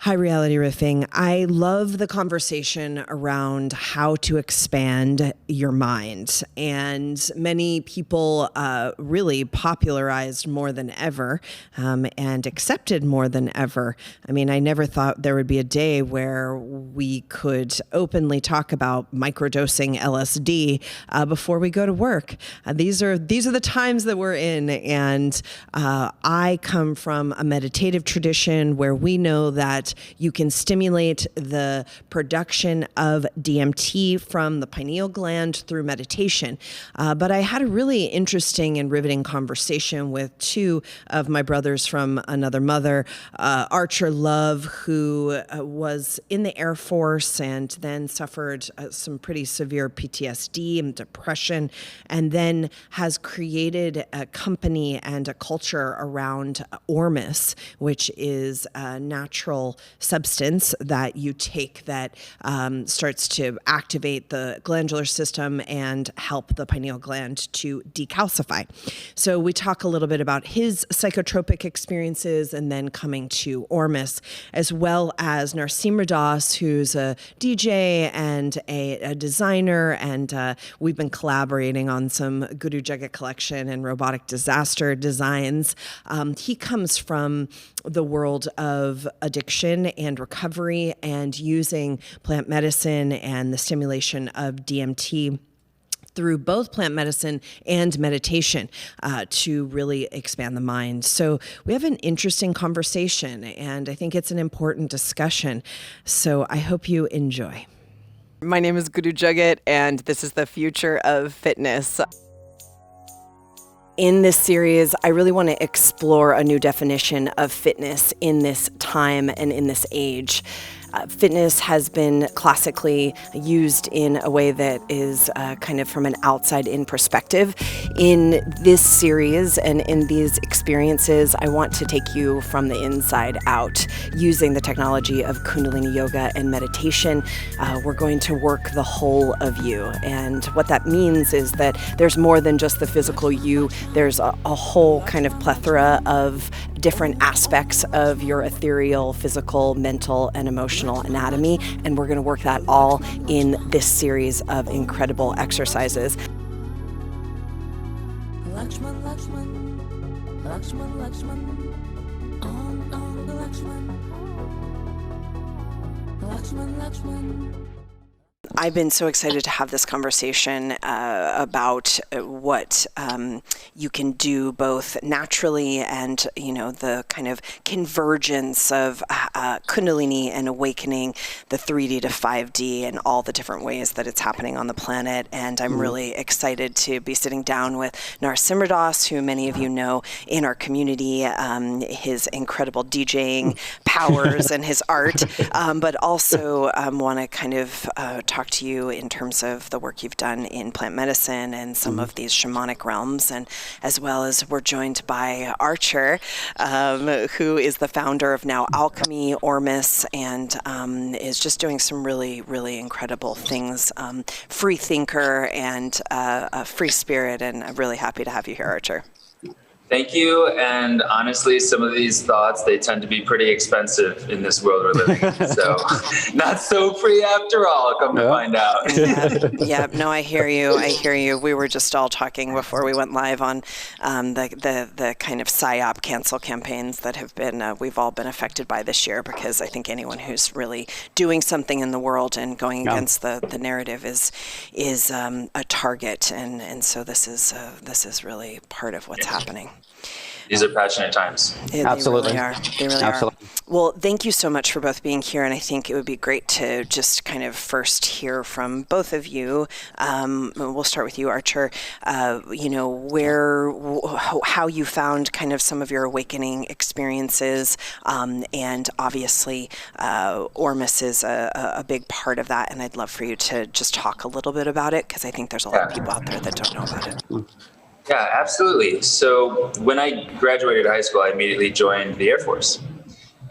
Hi, Reality Riffing. I love the conversation around how to expand your mind. And many people really popularized more than ever and accepted more than ever. I mean, I never thought there would be a day where we could openly talk about microdosing LSD before we go to work. These are the times that we're in. And I come from a meditative tradition where we know that you can stimulate the production of DMT from the pineal gland through meditation. But I had a really interesting and riveting conversation with two of my brothers from another mother, Archer Love, who was in the Air Force and then suffered some pretty severe PTSD and depression, and then has created a company and a culture around Ormus, which is a natural substance that you take that starts to activate the glandular system and help the pineal gland to decalcify. So we talk a little bit about his psychotropic experiences and then coming to Ormus, as well as Narasimha Dass, who's a DJ and a designer, and we've been collaborating on some Guru Jagat collection and robotic disaster designs. He comes from the world of addiction and recovery and using plant medicine and the stimulation of DMT through both plant medicine and meditation to really expand the mind. So we have an interesting conversation, and I think it's an important discussion. So I hope you enjoy. My name is Guru Jagat, and this is the future of fitness. In this series, I really want to explore a new definition of fitness in this time and in this age. Fitness has been classically used in a way that is kind of from an outside-in perspective. In this series and in these experiences, I want to take you from the inside out using the technology of Kundalini Yoga and meditation. We're going to work the whole of you. And what that means is that there's more than just the physical you. There's a whole kind of plethora of different aspects of your ethereal, physical, mental, and emotional anatomy, and we're going to work that all in this series of incredible exercises. Lakshman, Lakshman, Lakshman, Lakshman, on the Lakshman, Lakshman, Lakshman. I've been so excited to have this conversation about what you can do both naturally and, the kind of convergence of Kundalini and awakening the 3D to 5D and all the different ways that it's happening on the planet. And I'm really excited to be sitting down with Narasimha Dass, who many of you know in our community, his incredible DJing powers and his art, but also want to kind of talk to you in terms of the work you've done in plant medicine and some of these shamanic realms, and as well as we're joined by Archer, who is the founder of Now Alchemy, Ormus, and is just doing some really, really incredible things. Free thinker and a free spirit, and I'm really happy to have you here, Archer. Thank you. And honestly, some of these thoughts, they tend to be pretty expensive in this world we're living in. So not so free after all, come to find out. Yeah, no, I hear you. We were just all talking before we went live on the kind of PSYOP cancel campaigns that have been, we've all been affected by this year, because I think anyone who's really doing something in the world and going against the narrative is a target. And so this is really part of what's happening. These are passionate times. Absolutely. They really are. Well, thank you so much for both being here. And I think it would be great to just kind of first hear from both of you. We'll start with you, Archer. How you found kind of some of your awakening experiences. And obviously, Ormus is a big part of that. And I'd love for you to just talk a little bit about it, because I think there's a lot of people out there that don't know about it. Yeah, absolutely. So when I graduated high school, I immediately joined the Air Force.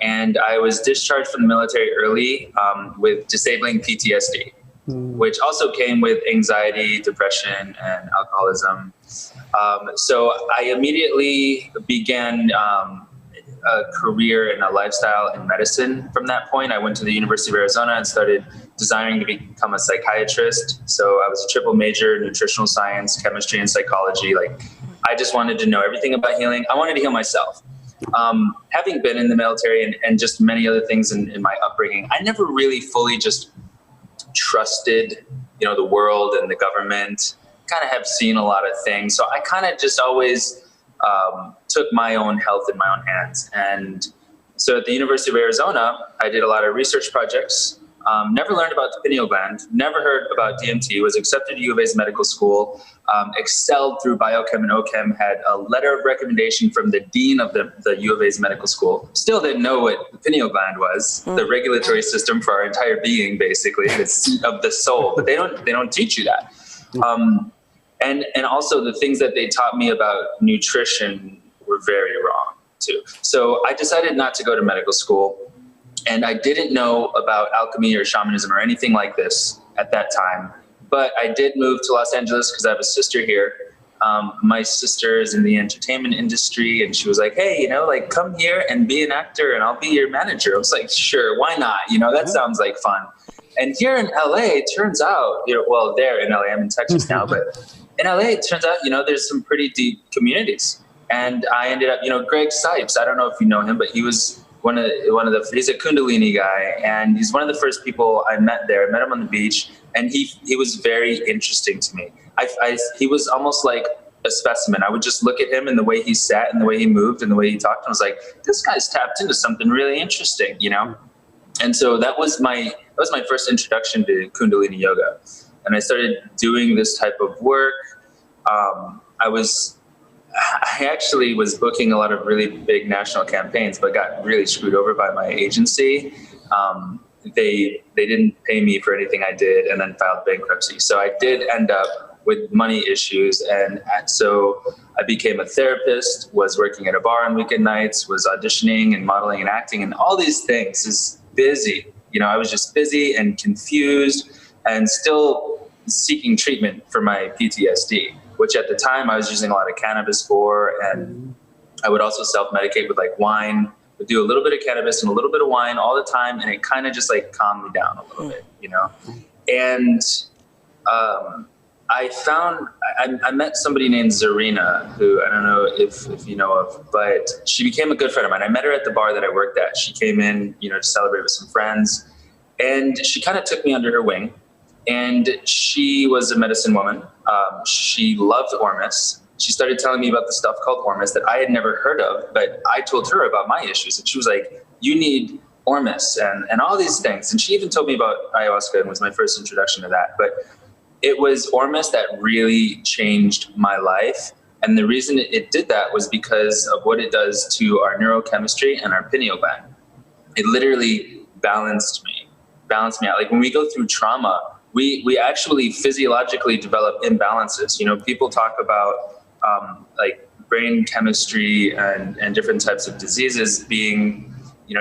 And I was discharged from the military early with disabling PTSD, which also came with anxiety, depression, and alcoholism. So I immediately began a career and a lifestyle in medicine from that point. I went to the University of Arizona and started desiring to become a psychiatrist. So I was a triple major, nutritional science, chemistry, and psychology. Like, I just wanted to know everything about healing. I wanted to heal myself. Having been in the military and just many other things in my upbringing, I never really fully just trusted, the world and the government. Kind of have seen a lot of things. So I kind of just always took my own health in my own hands. And so at the University of Arizona, I did a lot of research projects. Never learned about the pineal gland, never heard about DMT, was accepted to U of A's medical school, excelled through biochem and OChem, had a letter of recommendation from the dean of the U of A's medical school. Still didn't know what the pineal gland was, the regulatory system for our entire being, basically, the seat of the soul. But they don't teach you that. And also the things that they taught me about nutrition were very wrong too. So I decided not to go to medical school. And I didn't know about alchemy or shamanism or anything like this at that time. But I did move to Los Angeles because I have a sister here. My sister is in the entertainment industry, and she was like, hey, come here and be an actor and I'll be your manager. I was like, sure, why not? That sounds like fun. And here in LA, it turns out, there in LA, I'm in Texas now, but in LA, it turns out, there's some pretty deep communities. And I ended up, Greg Sipes, I don't know if you know him, but he was he's a Kundalini guy, and he's one of the first people I met there. I met him on the beach, and he was very interesting to me. He was almost like a specimen. I would just look at him and the way he sat and the way he moved and the way he talked, and I was like, this guy's tapped into something really interesting, And so that was my first introduction to Kundalini yoga. And I started doing this type of work. I actually was booking a lot of really big national campaigns, but got really screwed over by my agency. They didn't pay me for anything I did, and then filed bankruptcy. So I did end up with money issues. And so I became a therapist, was working at a bar on weekend nights, was auditioning and modeling and acting and all these things. Is busy. I was just busy and confused and still seeking treatment for my PTSD, which at the time I was using a lot of cannabis for, and I would also self-medicate with like wine, would do a little bit of cannabis and a little bit of wine all the time. And it kind of just like calmed me down a little bit, And I met somebody named Zarina, who I don't know if you know of, but she became a good friend of mine. I met her at the bar that I worked at. She came in, to celebrate with some friends, and she kind of took me under her wing. And she was a medicine woman. She loved Ormus. She started telling me about the stuff called Ormus that I had never heard of, but I told her about my issues. And she was like, you need Ormus and all these things. And she even told me about ayahuasca, and was my first introduction to that. But it was Ormus that really changed my life. And the reason it did that was because of what it does to our neurochemistry and our pineal gland. It literally balanced me out. Like when we go through trauma, we actually physiologically develop imbalances. People talk about like brain chemistry and different types of diseases being,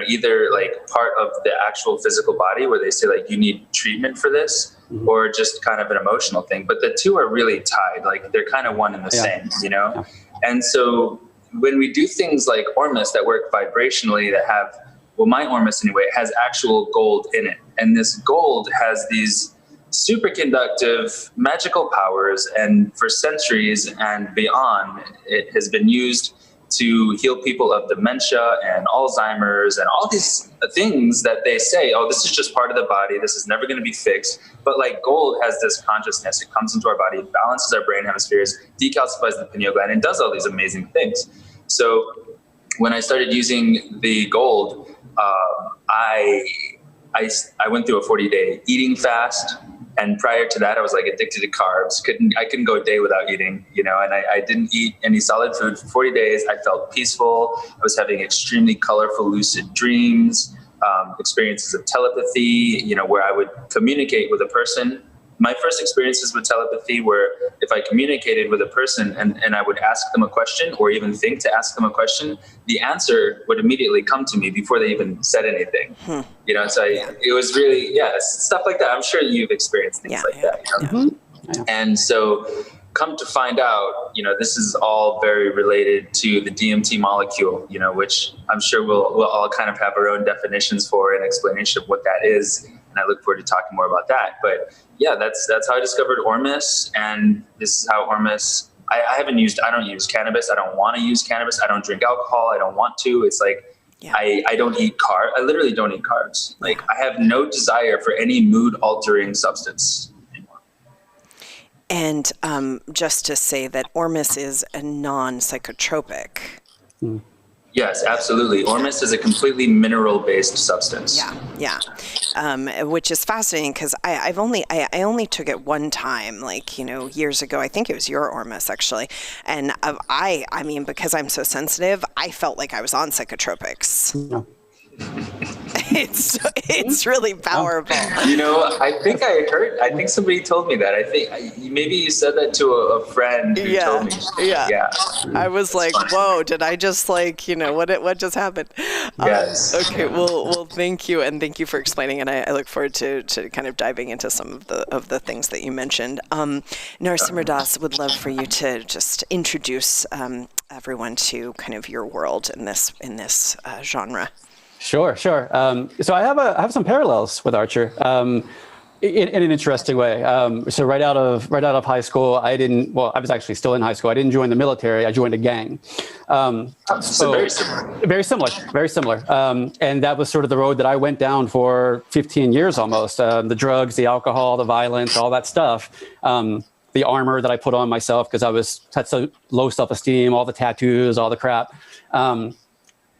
either like part of the actual physical body where they say like you need treatment for this, or just kind of an emotional thing. But the two are really tied. Like they're kind of one and the same, Yeah. And so when we do things like Ormus that work vibrationally, that have, my Ormus anyway, has actual gold in it. And this gold has these superconductive magical powers, and for centuries and beyond, it has been used to heal people of dementia and Alzheimer's and all these things that they say, oh, this is just part of the body, this is never going to be fixed. But like gold has this consciousness, it comes into our body, balances our brain hemispheres, decalcifies the pineal gland, and does all these amazing things. So when I started using the gold, I went through a 40-day eating fast. And prior to that, I was like addicted to carbs. I couldn't go a day without eating, and I didn't eat any solid food for 40 days. I felt peaceful. I was having extremely colorful, lucid dreams, experiences of telepathy, where I would communicate with a person. My first experiences with telepathy were if I communicated with a person and I would ask them a question, or even think to ask them a question, the answer would immediately come to me before they even said anything. So it was really, stuff like that. I'm sure you've experienced things like that. And so come to find out, this is all very related to the DMT molecule, which I'm sure we'll all kind of have our own definitions for and explanation of what that is. And I look forward to talking more about that. But yeah, that's how I discovered Ormus. And this is how Ormus, I don't use cannabis. I don't want to use cannabis. I don't drink alcohol. I don't want to. It's like, yeah. I don't eat carbs. I literally don't eat carbs. Like, I have no desire for any mood altering substance anymore. And just to say that Ormus is a non-psychotropic. Yes, absolutely. Ormus is a completely mineral-based substance. Yeah. Which is fascinating because I only took it one time, years ago. I think it was your Ormus actually, and I mean, because I'm so sensitive, I felt like I was on psychotropics. No. It's really powerful. I think somebody told me that. I think maybe you said that to a friend who told me. Yeah. I was like, whoa, did I just what just happened? Yes. Okay. Well, thank you. And thank you for explaining. And I look forward to kind of diving into some of the things that you mentioned. Narasimha Dass, would love for you to just introduce everyone to kind of your world in this genre. Sure. So I have some parallels with Archer in an interesting way. So right out of high school, I was actually still in high school. I didn't join the military. I joined a gang. So very similar. And that was sort of the road that I went down for 15 years almost. The drugs, the alcohol, the violence, all that stuff. The armor that I put on myself because I had so low self-esteem, all the tattoos, all the crap.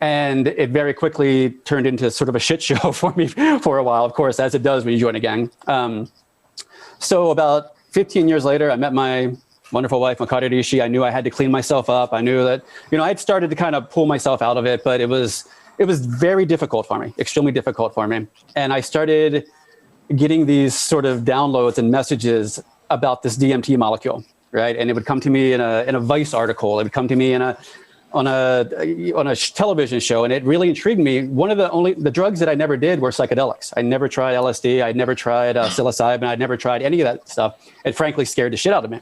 And it very quickly turned into sort of a shit show for me for a while, of course, as it does when you join a gang. So about 15 years later, I met my wonderful wife, Makari Rishi. I knew I had to clean myself up. I knew that, I'd started to kind of pull myself out of it, but it was very difficult for me, extremely difficult for me. And I started getting these sort of downloads and messages about this DMT molecule, right? And it would come to me in a Vice article. It would come to me on a television show, and it really intrigued me. One of the drugs that I never did were psychedelics. I never tried LSD. I'd never tried psilocybin. I'd never tried any of that stuff. It frankly scared the shit out of me.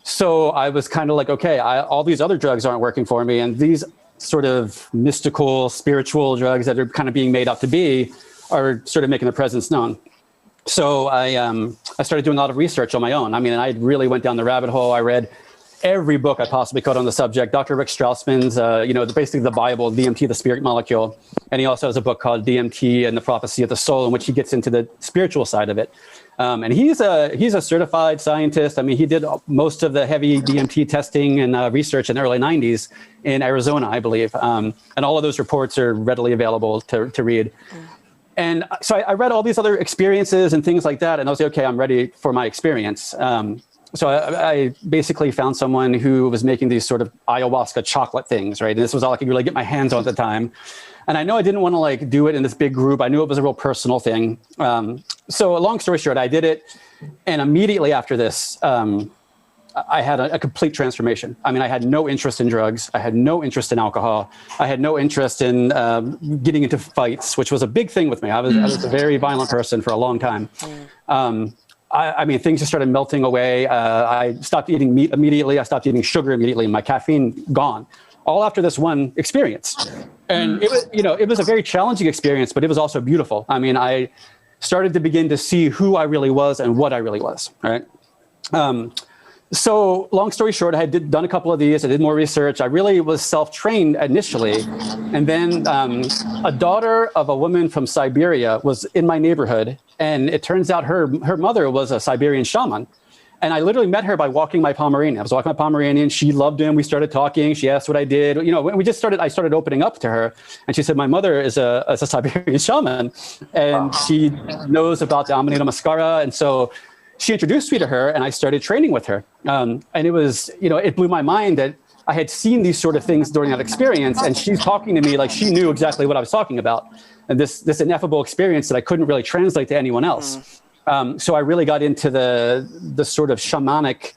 So I was kind of like, okay, all these other drugs aren't working for me, and these sort of mystical, spiritual drugs that are kind of being made out to be are sort of making their presence known. So I started doing a lot of research on my own. I mean, I really went down the rabbit hole. I read every book I possibly could on the subject. Dr. Rick Strassman's, basically the Bible, DMT, the spirit molecule. And he also has a book called DMT and the Prophecy of the Soul, in which he gets into the spiritual side of it. And he's a certified scientist. I mean, he did most of the heavy DMT testing and research in the early 90s in Arizona, I believe. And all of those reports are readily available to read. And so I read all these other experiences and things like that. And I was like, okay, I'm ready for my experience. So I basically found someone who was making these sort of ayahuasca chocolate things, right? And this was all I could really get my hands on at the time. And I know I didn't want to do it in this big group. I knew it was a real personal thing. So long story short, I did it. And immediately after this, I had a complete transformation. I mean, I had no interest in drugs. I had no interest in alcohol. I had no interest in getting into fights, which was a big thing with me. I was a very violent person for a long time. I mean, things just started melting away. I stopped eating meat immediately. I stopped eating sugar immediately. My caffeine gone. All after this one experience. And it was a very challenging experience, but it was also beautiful. I mean, I started to begin to see who I really was and what I really was, right? So long story short, I had done a couple of these. I did more research. I really was self-trained initially. And then a daughter of a woman from Siberia was in my neighborhood. And it turns out her mother was a Siberian shaman. And I literally met her by walking my Pomeranian. I was walking my Pomeranian. She loved him. We started talking. She asked what I did. I started opening up to her. And she said, my mother is a Siberian shaman. And she knows about the Dmt Molecule. And so she introduced me to her, and I started training with her. And it was, it blew my mind that I had seen these sort of things during that experience, and she's talking to me like she knew exactly what I was talking about. And this ineffable experience that I couldn't really translate to anyone else. So I really got into the sort of shamanic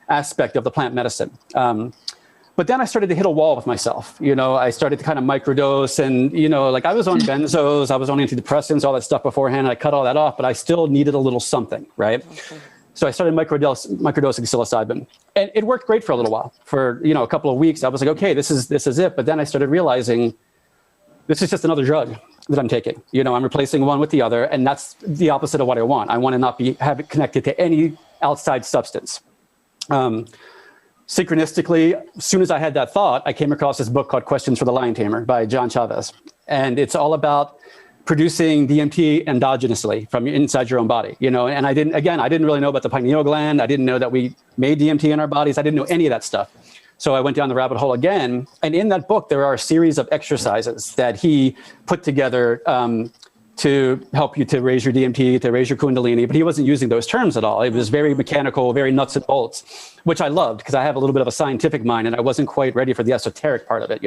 aspect of the plant medicine. But then I started to hit a wall with myself. I started to kind of microdose, and, I was on benzos, I was on antidepressants, all that stuff beforehand. And I cut all that off, but I still needed a little something, right? So I started microdosing psilocybin, and it worked great for a little while. For a couple of weeks, I was like, okay, this is it. But then I started realizing this is just another drug that I'm taking. I'm replacing one with the other, and that's the opposite of what I want. I want to not have it connected to any outside substance. Synchronistically, as soon as I had that thought, I came across this book called Questions for the Lion Tamer by John Chavez. And it's all about producing DMT endogenously from inside your own body, and I didn't really know about the pineal gland. I didn't know that we made DMT in our bodies. I didn't know any of that stuff. So I went down the rabbit hole again. And in that book, there are a series of exercises that he put together to help you to raise your DMT, to raise your Kundalini, but he wasn't using those terms at all. It was very mechanical, very nuts and bolts, which I loved because I have a little bit of a scientific mind and I wasn't quite ready for the esoteric part of it,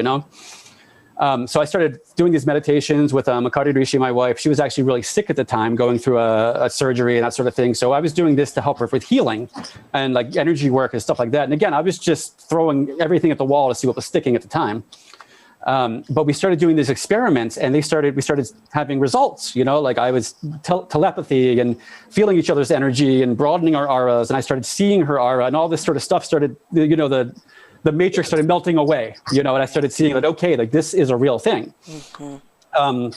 So I started doing these meditations with Makari Rishi, my wife. She was actually really sick at the time, going through a surgery and that sort of thing. So I was doing this to help her with healing and like energy work and stuff like that. And again, I was just throwing everything at the wall to see what was sticking at the time. But we started doing these experiments and we started having results, like I was telepathy and feeling each other's energy and broadening our auras. And I started seeing her aura and all this sort of stuff started, the matrix started melting away, and I started seeing that, okay, like this is a real thing. Mm-hmm.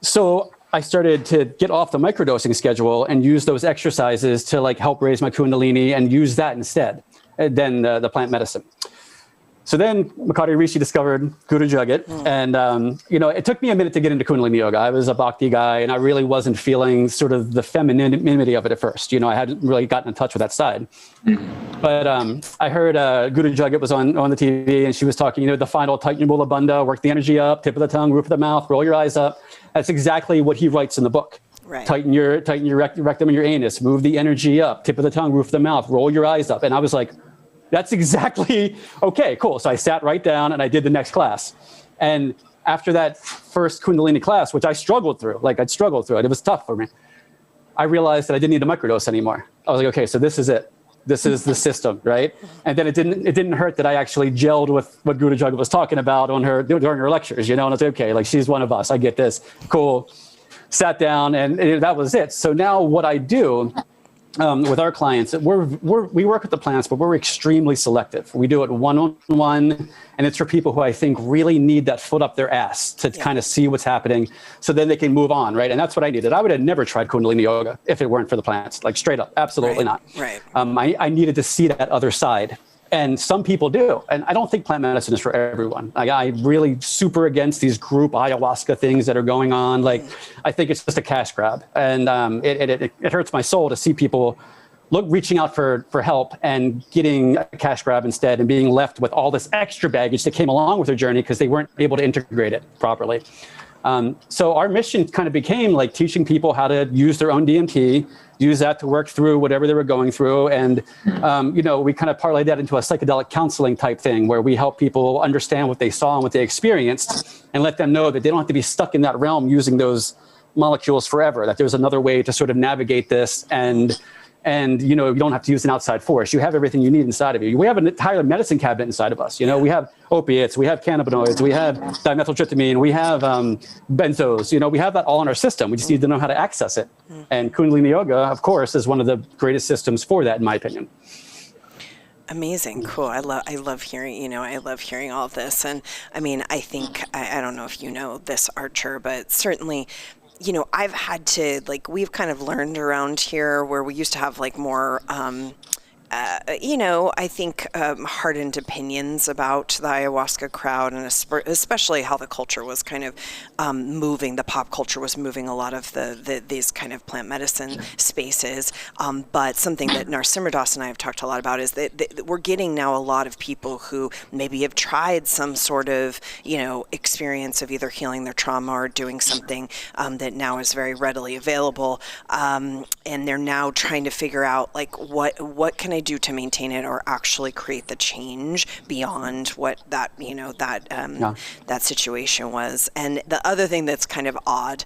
So I started to get off the microdosing schedule and use those exercises to like help raise my Kundalini and use that instead than the plant medicine. So then Makari Rishi discovered Guru Jagat. And, it took me a minute to get into Kundalini Yoga. I was a Bhakti guy and I really wasn't feeling sort of the femininity of it at first. I hadn't really gotten in touch with that side. But I heard Guru Jagat was on the TV and she was talking, the final tighten your mula bandha, work the energy up, tip of the tongue, roof of the mouth, roll your eyes up. That's exactly what he writes in the book. Right. Tighten your rectum and your anus, move the energy up, tip of the tongue, roof of the mouth, roll your eyes up. And I was like, that's exactly, okay, cool. So I sat right down and I did the next class. And after that first Kundalini class, which I struggled through, it was tough for me. I realized that I didn't need to microdose anymore. I was like, okay, so this is it. This is the system, right? And then it didn't hurt that I actually gelled with what Guru Jagat was talking about during her lectures, and I was like, okay, like she's one of us. I get this, cool. Sat down and that was it. So now what I do with our clients, we work with the plants, but we're extremely selective. We do it one-on-one, and it's for people who I think really need that foot up their ass to kind of see what's happening so then they can move on, right? And that's what I needed. I would have never tried Kundalini Yoga if it weren't for the plants, like straight up, absolutely not. Right. I needed to see that other side. And some people do. And I don't think plant medicine is for everyone. I'm really super against these group ayahuasca things that are going on. Like, I think it's just a cash grab. And it hurts my soul to see people reaching out for help and getting a cash grab instead and being left with all this extra baggage that came along with their journey because they weren't able to integrate it properly. So our mission kind of became like teaching people how to use their own DMT, use that to work through whatever they were going through. And, we kind of parlayed that into a psychedelic counseling type thing where we help people understand what they saw and what they experienced and let them know that they don't have to be stuck in that realm using those molecules forever, that there's another way to sort of navigate this and you don't have to use an outside force. You have everything you need inside of you. We have an entire medicine cabinet inside of us. We have opiates, we have cannabinoids, we have dimethyltryptamine, we have benzos. We have that all in our system. We just need to know how to access it. And Kundalini Yoga, of course, is one of the greatest systems for that, in my opinion. Amazing. Cool. I love hearing, I love hearing all of this. And I mean, I think, I don't know if you know this, Archer, but certainly, I've had to, we've kind of learned around here where we used to have more, I think hardened opinions about the ayahuasca crowd, and especially how the culture was kind of moving. The pop culture was moving a lot of these kind of plant medicine spaces. But something that Narasimha Dass and I have talked a lot about is that we're getting now a lot of people who maybe have tried some sort of experience of either healing their trauma or doing something that now is very readily available, and they're now trying to figure out what can I do to maintain it or actually create the change beyond what that that situation was. And the other thing that's kind of odd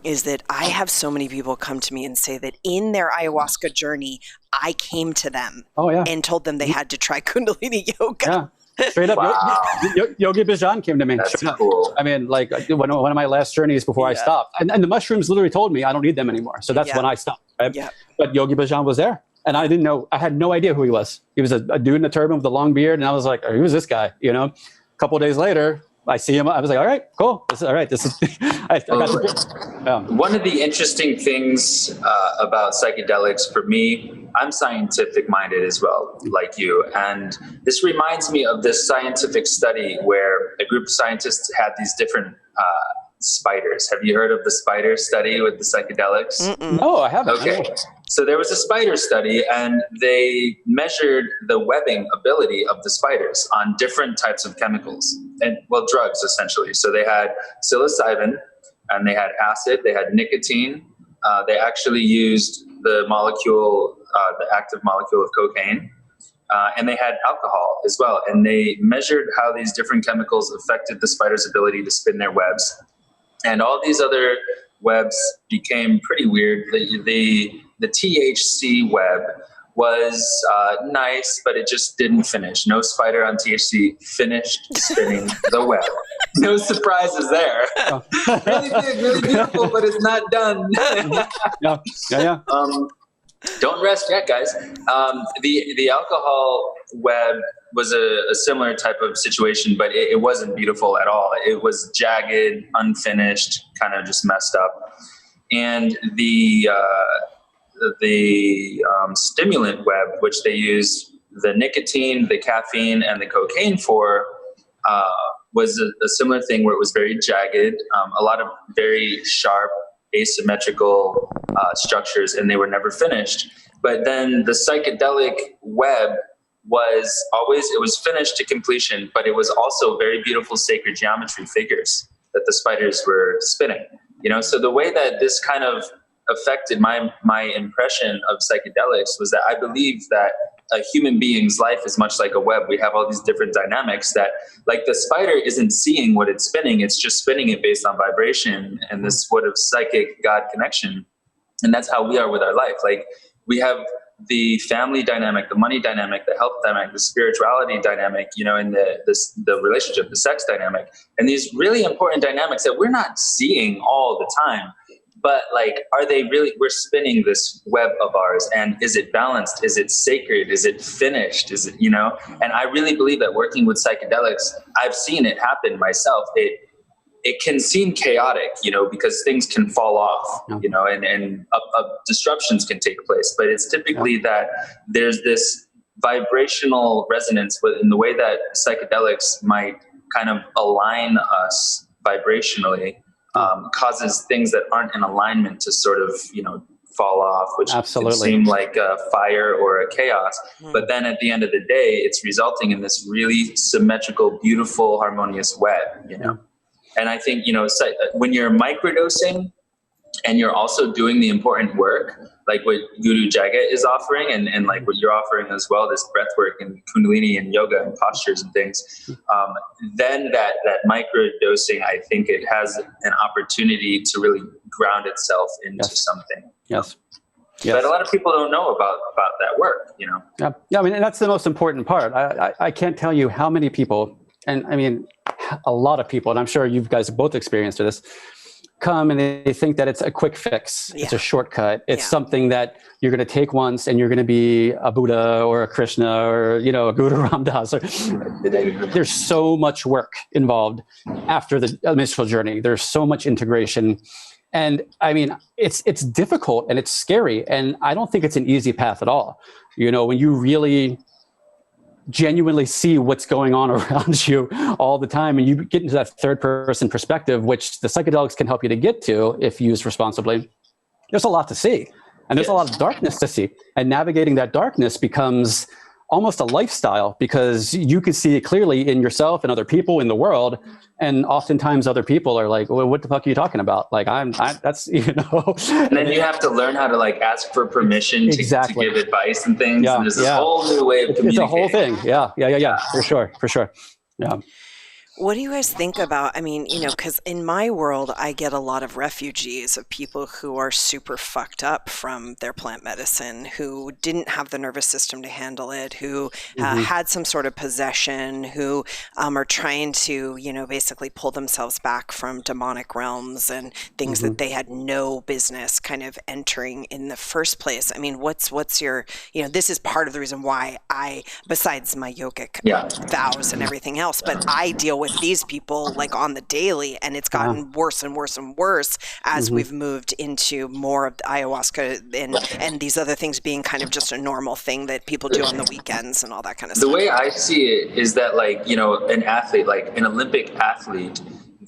is that I have so many people come to me and say that in their ayahuasca journey, I came to them and told them they had to try Kundalini Yoga. Yeah. Straight up, wow. Yogi Bhajan came to me. That's cool. I mean, one of my last journeys before I stopped. And the mushrooms literally told me I don't need them anymore. So that's when I stopped. Right? Yeah. But Yogi Bhajan was there. And I had no idea who he was. He was a dude in a turban with a long beard. And I was like, who's this guy? You know, a couple of days later, I see him. I was like, all right, cool. This is, I got to, One of the interesting things about psychedelics for me, I'm scientific minded as well, like you. And this reminds me of this scientific study where a group of scientists had these different spiders. Have you heard of the spider study with the psychedelics? No, I haven't. Okay. So there was a spider study, and they measured the webbing ability of the spiders on different types of chemicals and, well, drugs essentially. So they had psilocybin, and they had acid, they had nicotine. They actually used the molecule, the active molecule of cocaine, and they had alcohol as well. And they measured how these different chemicals affected the spider's ability to spin their webs. And all these other webs became pretty weird. The THC web was nice, but it just didn't finish. No spider on THC finished spinning the web. No surprises there. Really big, really beautiful, but it's not done. Yeah. Don't rest yet, guys. The alcohol web was a similar type of situation, but it wasn't beautiful at all. It was jagged, unfinished, kind of just messed up. And the stimulant web, which they used the nicotine, the caffeine, and the cocaine for, was a similar thing where it was very jagged, a lot of very sharp, asymmetrical structures, and they were never finished. But then the psychedelic web was finished to completion, but it was also very beautiful sacred geometry figures that the spiders were spinning. You know, so the way that this kind of affected my impression of psychedelics was that I believe that a human being's life is much like a web. We have all these different dynamics that, like, the spider isn't seeing what it's spinning, it's just spinning it based on vibration and this sort of psychic God connection. And that's how we are with our life. Like, we have the family dynamic, the money dynamic, the health dynamic, the spirituality dynamic, you know, and the relationship, the sex dynamic, and these really important dynamics that we're not seeing all the time. But, like, are they really, we're spinning this web of ours, and is it balanced? Is it sacred? Is it finished? Is it, you know? And I really believe that working with psychedelics, I've seen it happen myself. It can seem chaotic, you know, because things can fall off, you know, and disruptions can take place. But it's typically that there's this vibrational resonance in the way that psychedelics might kind of align us vibrationally. Causes things that aren't in alignment to sort of, you know, fall off, which can seem like a fire or a chaos. But then at the end of the day, it's resulting in this really symmetrical, beautiful, harmonious web, you know? And I think, you know, when you're microdosing and you're also doing the important work, like what Guru Jagat is offering, and like what you're offering as well, this breath work and Kundalini and yoga and postures and things, then that microdosing, I think it has an opportunity to really ground itself into something. Yes. But a lot of people don't know about that work, you know? Yeah, I mean, and that's the most important part. I can't tell you how many people, and I mean, a lot of people, and I'm sure you guys have both experienced this, come and they think that it's a quick fix. It's a shortcut. It's something that you're going to take once and you're going to be a Buddha or a Krishna or, you know, a Guru Ram Dass. There's so much work involved after the initial journey. There's so much integration. And I mean, it's difficult and it's scary. And I don't think it's an easy path at all. You know, when you really genuinely see what's going on around you all the time, and you get into that third person perspective, which the psychedelics can help you to get to if used responsibly, there's a lot to see, and there's a lot of darkness to see, and navigating that darkness becomes almost a lifestyle, because you can see it clearly in yourself and other people in the world. And oftentimes other people are like, well, what the fuck are you talking about? Like, that's, you know. And then you have to learn how to, like, ask for permission to give advice and things. And there's this whole new way of communicating. It's a whole thing. Yeah. For sure. Yeah. What do you guys think about, I mean, because in my world, I get a lot of refugees of people who are super fucked up from their plant medicine, who didn't have the nervous system to handle it, who had some sort of possession, who are trying to, basically pull themselves back from demonic realms and things that they had no business kind of entering in the first place. I mean, what's your, this is part of the reason why besides my yogic vows and everything else, but I deal with these people like on the daily, and it's gotten worse and worse and worse as we've moved into more of the ayahuasca and these other things being kind of just a normal thing that people do on the weekends and all that kind of stuff. The way I see it is that, like, an athlete, like an Olympic athlete,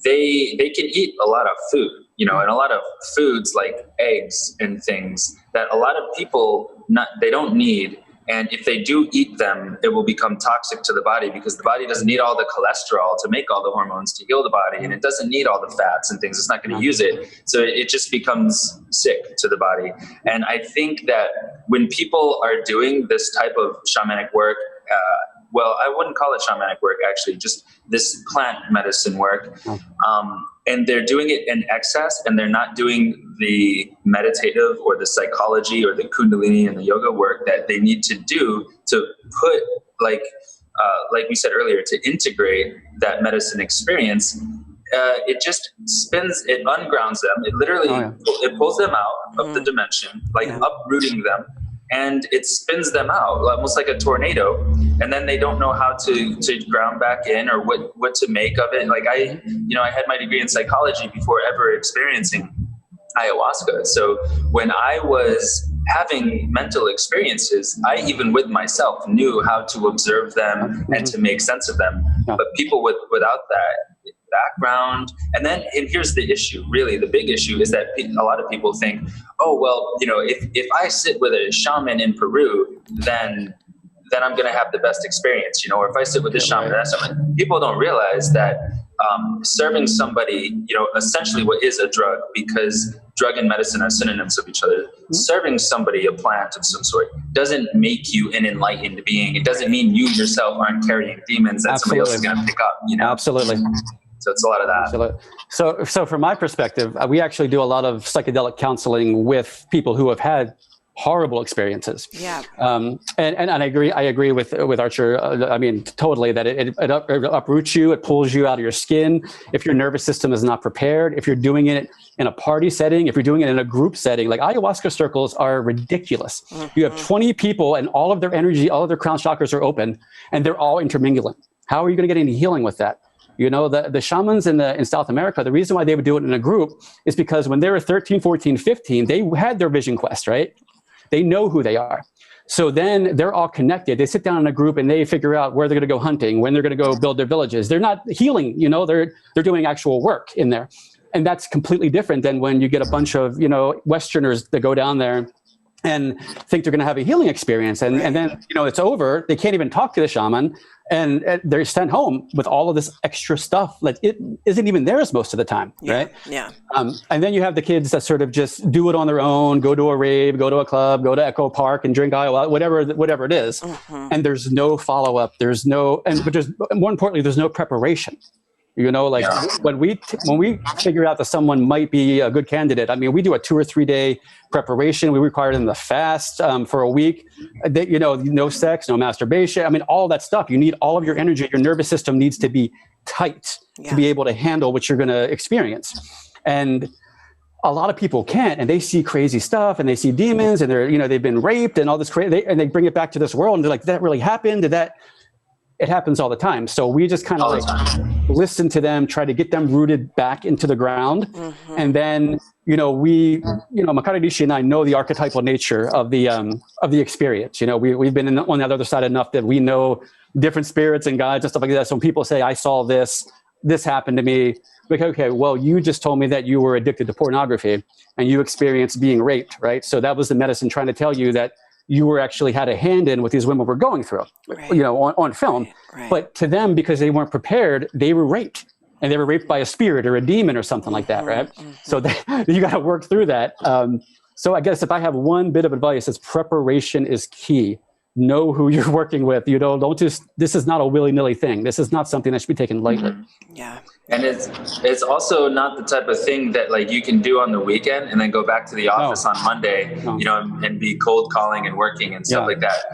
they can eat a lot of food, and a lot of foods like eggs and things that a lot of people they don't need. And if they do eat them, it will become toxic to the body, because the body doesn't need all the cholesterol to make all the hormones to heal the body, and it doesn't need all the fats and things. It's not going to use it. So it just becomes sick to the body. And I think that when people are doing this type of shamanic work, well, I wouldn't call it shamanic work, actually, just this plant medicine work. And they're doing it in excess, and they're not doing the meditative or the psychology or the kundalini and the yoga work that they need to do to put, like we said earlier, to integrate that medicine experience. It just it ungrounds them. It literally, it pulls them out of the dimension, like uprooting them. And it spins them out almost like a tornado, and then they don't know how to ground back in or what to make of it. Like I had my degree in psychology before ever experiencing ayahuasca. So when I was having mental experiences, I even with myself knew how to observe them and to make sense of them. But people without that background, and here's the issue, really the big issue is that a lot of people think, oh well, if I sit with a shaman in Peru, then I'm going to have the best experience, or if I sit with this shaman, that shaman. People don't realize that serving somebody, essentially what is a drug, because drug and medicine are synonyms of each other. Serving somebody a plant of some sort doesn't make you an enlightened being. It doesn't mean you yourself aren't carrying demons that somebody else is going to pick up. Absolutely. So it's a lot of that. Absolutely. So from my perspective, we actually do a lot of psychedelic counseling with people who have had horrible experiences. Yeah. And I agree with Archer. I mean, totally, that it uproots you, it pulls you out of your skin. If your nervous system is not prepared, if you're doing it in a party setting, if you're doing it in a group setting, like ayahuasca circles are ridiculous. You have 20 people and all of their energy, all of their crown chakras are open, and they're all intermingling. How are you going to get any healing with that? The shamans in South America, the reason why they would do it in a group is because when they were 13, 14, 15, they had their vision quest, right? They know who they are. So then they're all connected. They sit down in a group and they figure out where they're going to go hunting, when they're going to go build their villages. They're not healing, they're doing actual work in there. And that's completely different than when you get a bunch of, Westerners that go down there and think they're going to have a healing experience. And then, it's over. They can't even talk to the shaman. And they're sent home with all of this extra stuff that it isn't even theirs most of the time, right? Yeah. And then you have the kids that sort of just do it on their own, go to a rave, go to a club, go to Echo Park and drink ayahuasca, whatever it is. And there's no follow-up. But more importantly, there's no preparation. When we figure out that someone might be a good candidate, I mean, we do a 2 or 3 day preparation. We require them to fast for a week. No sex, no masturbation. I mean, all that stuff. You need all of your energy. Your nervous system needs to be tight to be able to handle what you're going to experience. And a lot of people can't, and they see crazy stuff, and they see demons, and they've been raped and all this crazy, and they bring it back to this world, and they're like, "Did that really happen? It happens all the time." So we just kind of listen to them, try to get them rooted back into the ground. And then, Makara Rishi and I know the archetypal nature of the experience. We've been on the other side enough that we know different spirits and guides and stuff like that. So when people say, "I saw this happened to me," like, okay, well, you just told me that you were addicted to pornography and you experienced being raped, right? So that was the medicine trying to tell you that you were actually had a hand in what these women were going through, on film. Right. But to them, because they weren't prepared, they were raped. And they were raped by a spirit or a demon or something like that, right? So you got to work through that. So I guess if I have one bit of advice, it's preparation is key. know who you're working with. Don't just, this is not a willy-nilly thing. This is not something that should be taken lightly. Yeah. And it's also not the type of thing that like you can do on the weekend and then go back to the office on Monday, and be cold calling and working and stuff like that.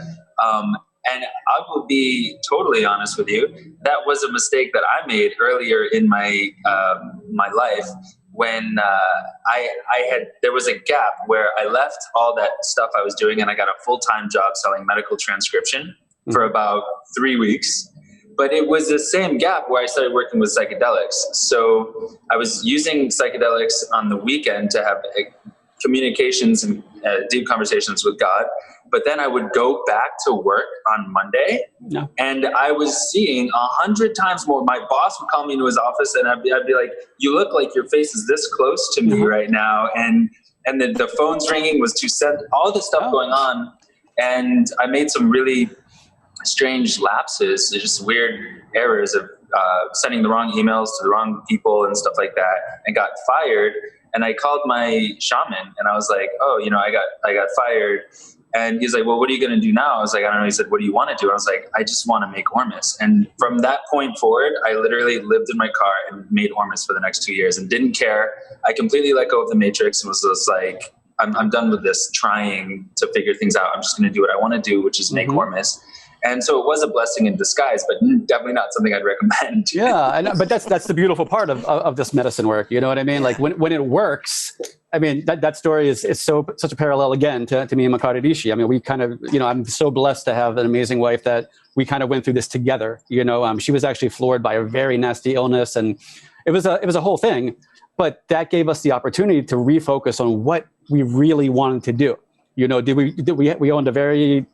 And I will be totally honest with you. That was a mistake that I made earlier in my my life when there was a gap where I left all that stuff I was doing and I got a full-time job selling medical transcription for about 3 weeks. But it was the same gap where I started working with psychedelics. So I was using psychedelics on the weekend to have communications and deep conversations with God. But then I would go back to work on Monday, and I was seeing 100 times more. My boss would call me into his office, and I'd be like, "You look like your face is this close to me right now," and the phone's ringing was to send all this stuff going on, and I made some really strange lapses, just weird errors of sending the wrong emails to the wrong people and stuff like that, and got fired. And I called my shaman, and I was like, "Oh, I got fired." And he's like, "Well, what are you going to do now?" I was like, "I don't know." He said, "What do you want to do?" I was like, "I just want to make Ormus." And from that point forward, I literally lived in my car and made Ormus for the next 2 years and didn't care. I completely let go of the matrix and was just like, I'm done with this trying to figure things out. I'm just going to do what I want to do, which is make Ormus. And so it was a blessing in disguise, but definitely not something I'd recommend. Yeah, but that's the beautiful part of this medicine work. You know what I mean? Like when it works, I mean, that story is such a parallel again to me and Makari Rishi. I mean, we kind of, I'm so blessed to have an amazing wife that we kind of went through this together. She was actually floored by a very nasty illness, and it was a whole thing. But that gave us the opportunity to refocus on what we really wanted to do. We owned a very,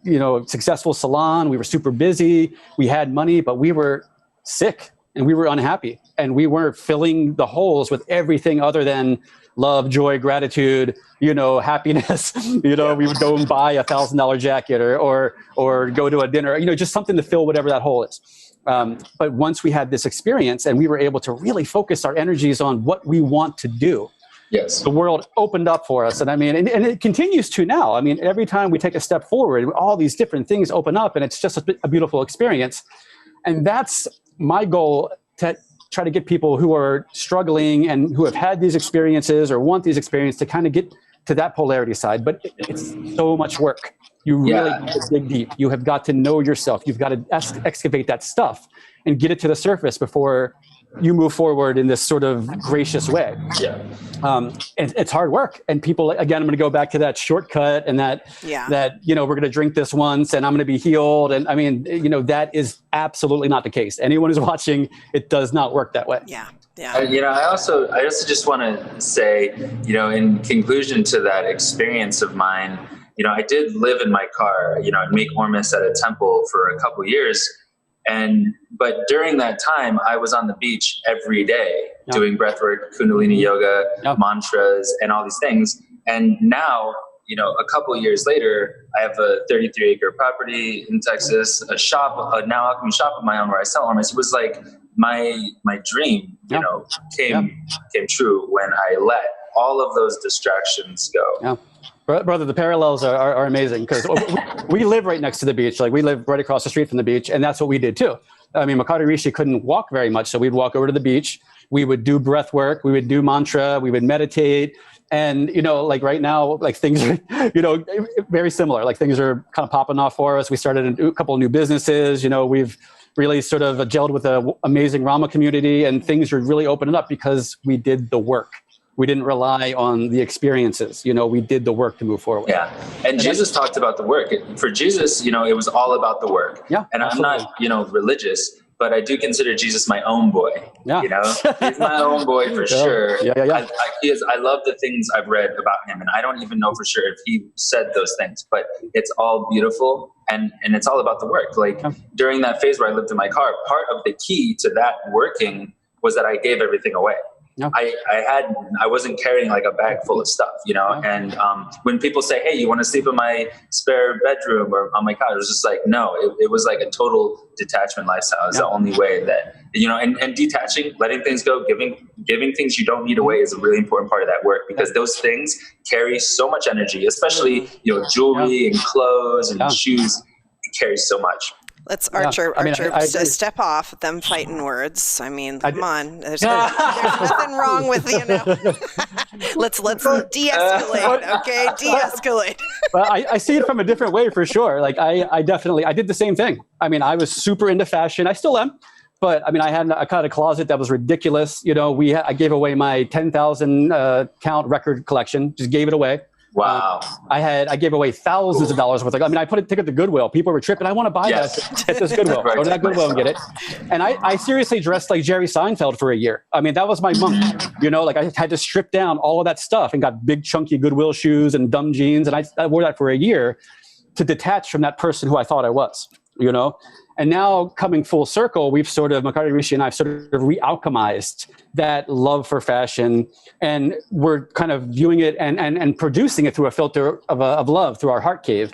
successful salon. We were super busy. We had money, but we were sick and we were unhappy, and we weren't filling the holes with everything other than love, joy, gratitude, happiness. We would go and buy $1,000 jacket or go to a dinner, just something to fill whatever that hole is. But once we had this experience and we were able to really focus our energies on what we want to do, yes, the world opened up for us. And I mean, and it continues to now. I mean, every time we take a step forward, all these different things open up, and it's just a beautiful experience. And that's my goal, to try to get people who are struggling and who have had these experiences or want these experiences to kind of get to that polarity side. But it's so much work. You really have to dig deep. You have got to know yourself. You've got to excavate that stuff and get it to the surface before you move forward in this sort of gracious way. Yeah. It's hard work. And people, again, I'm going to go back to that shortcut and that we're going to drink this once and I'm going to be healed. And I mean, that is absolutely not the case. Anyone who's watching, it does not work that way. Yeah. Yeah. I also just want to say, in conclusion to that experience of mine, I did live in my car, and make Ormus at a temple for a couple years. But during that time, I was on the beach every day doing breathwork, Kundalini yoga, mantras, and all these things. And now, a couple of years later, I have a 33-acre property in Texas, a shop, a now alchemy shop of my own where I sell Ormus. It was like my dream, came true when I let all of those distractions go. Yeah. Brother, the parallels are amazing, because we live right next to the beach. Like, we live right across the street from the beach, and that's what we did too. I mean, Makari Rishi couldn't walk very much, so we'd walk over to the beach. We would do breath work. We would do mantra. We would meditate. And, like right now, like things are, very similar. Like things are kind of popping off for us. We started a couple of new businesses. We've really sort of gelled with an amazing Rama community, and things are really opening up because we did the work. We didn't rely on the experiences. We did the work to move forward. Yeah. And Jesus talked about the work. For Jesus, it was all about the work. Yeah. And absolutely. I'm not, religious, but I do consider Jesus my own boy. Yeah. He's my own boy for sure. Yeah. I love the things I've read about him, and I don't even know for sure if he said those things, but it's all beautiful. And it's all about the work. Like during that phase where I lived in my car, part of the key to that working was that I gave everything away. Yep. I wasn't carrying like a bag full of stuff, and when people say, "Hey, you want to sleep in my spare bedroom or on my couch?" It was just like, no, it was like a total detachment lifestyle. It's the only way that, and detaching, letting things go, giving things you don't need away is a really important part of that work, because those things carry so much energy, especially, jewelry and clothes and shoes. carries so much. Let's Archer, I mean, I step off them fighting words. I mean, come on. There's nothing wrong with, let's de-escalate, okay? De-escalate. But I see it from a different way for sure. Like I did the same thing. I mean, I was super into fashion. I still am. But I mean, I had a kind of closet that was ridiculous. I gave away my 10,000 count record collection, just gave it away. Wow. I gave away thousands of dollars worth. I took it to Goodwill. People were tripping. I want to buy that at this Goodwill. Go to that Goodwill and get it. And I seriously dressed like Jerry Seinfeld for a year. I mean, that was my month. I had to strip down all of that stuff and got big chunky Goodwill shoes and dumb jeans. And I wore that for a year to detach from that person who I thought I was, And now coming full circle, Makari Rishi and I have sort of re-alchemized that love for fashion, and we're kind of viewing it and producing it through a filter of love through our heart cave.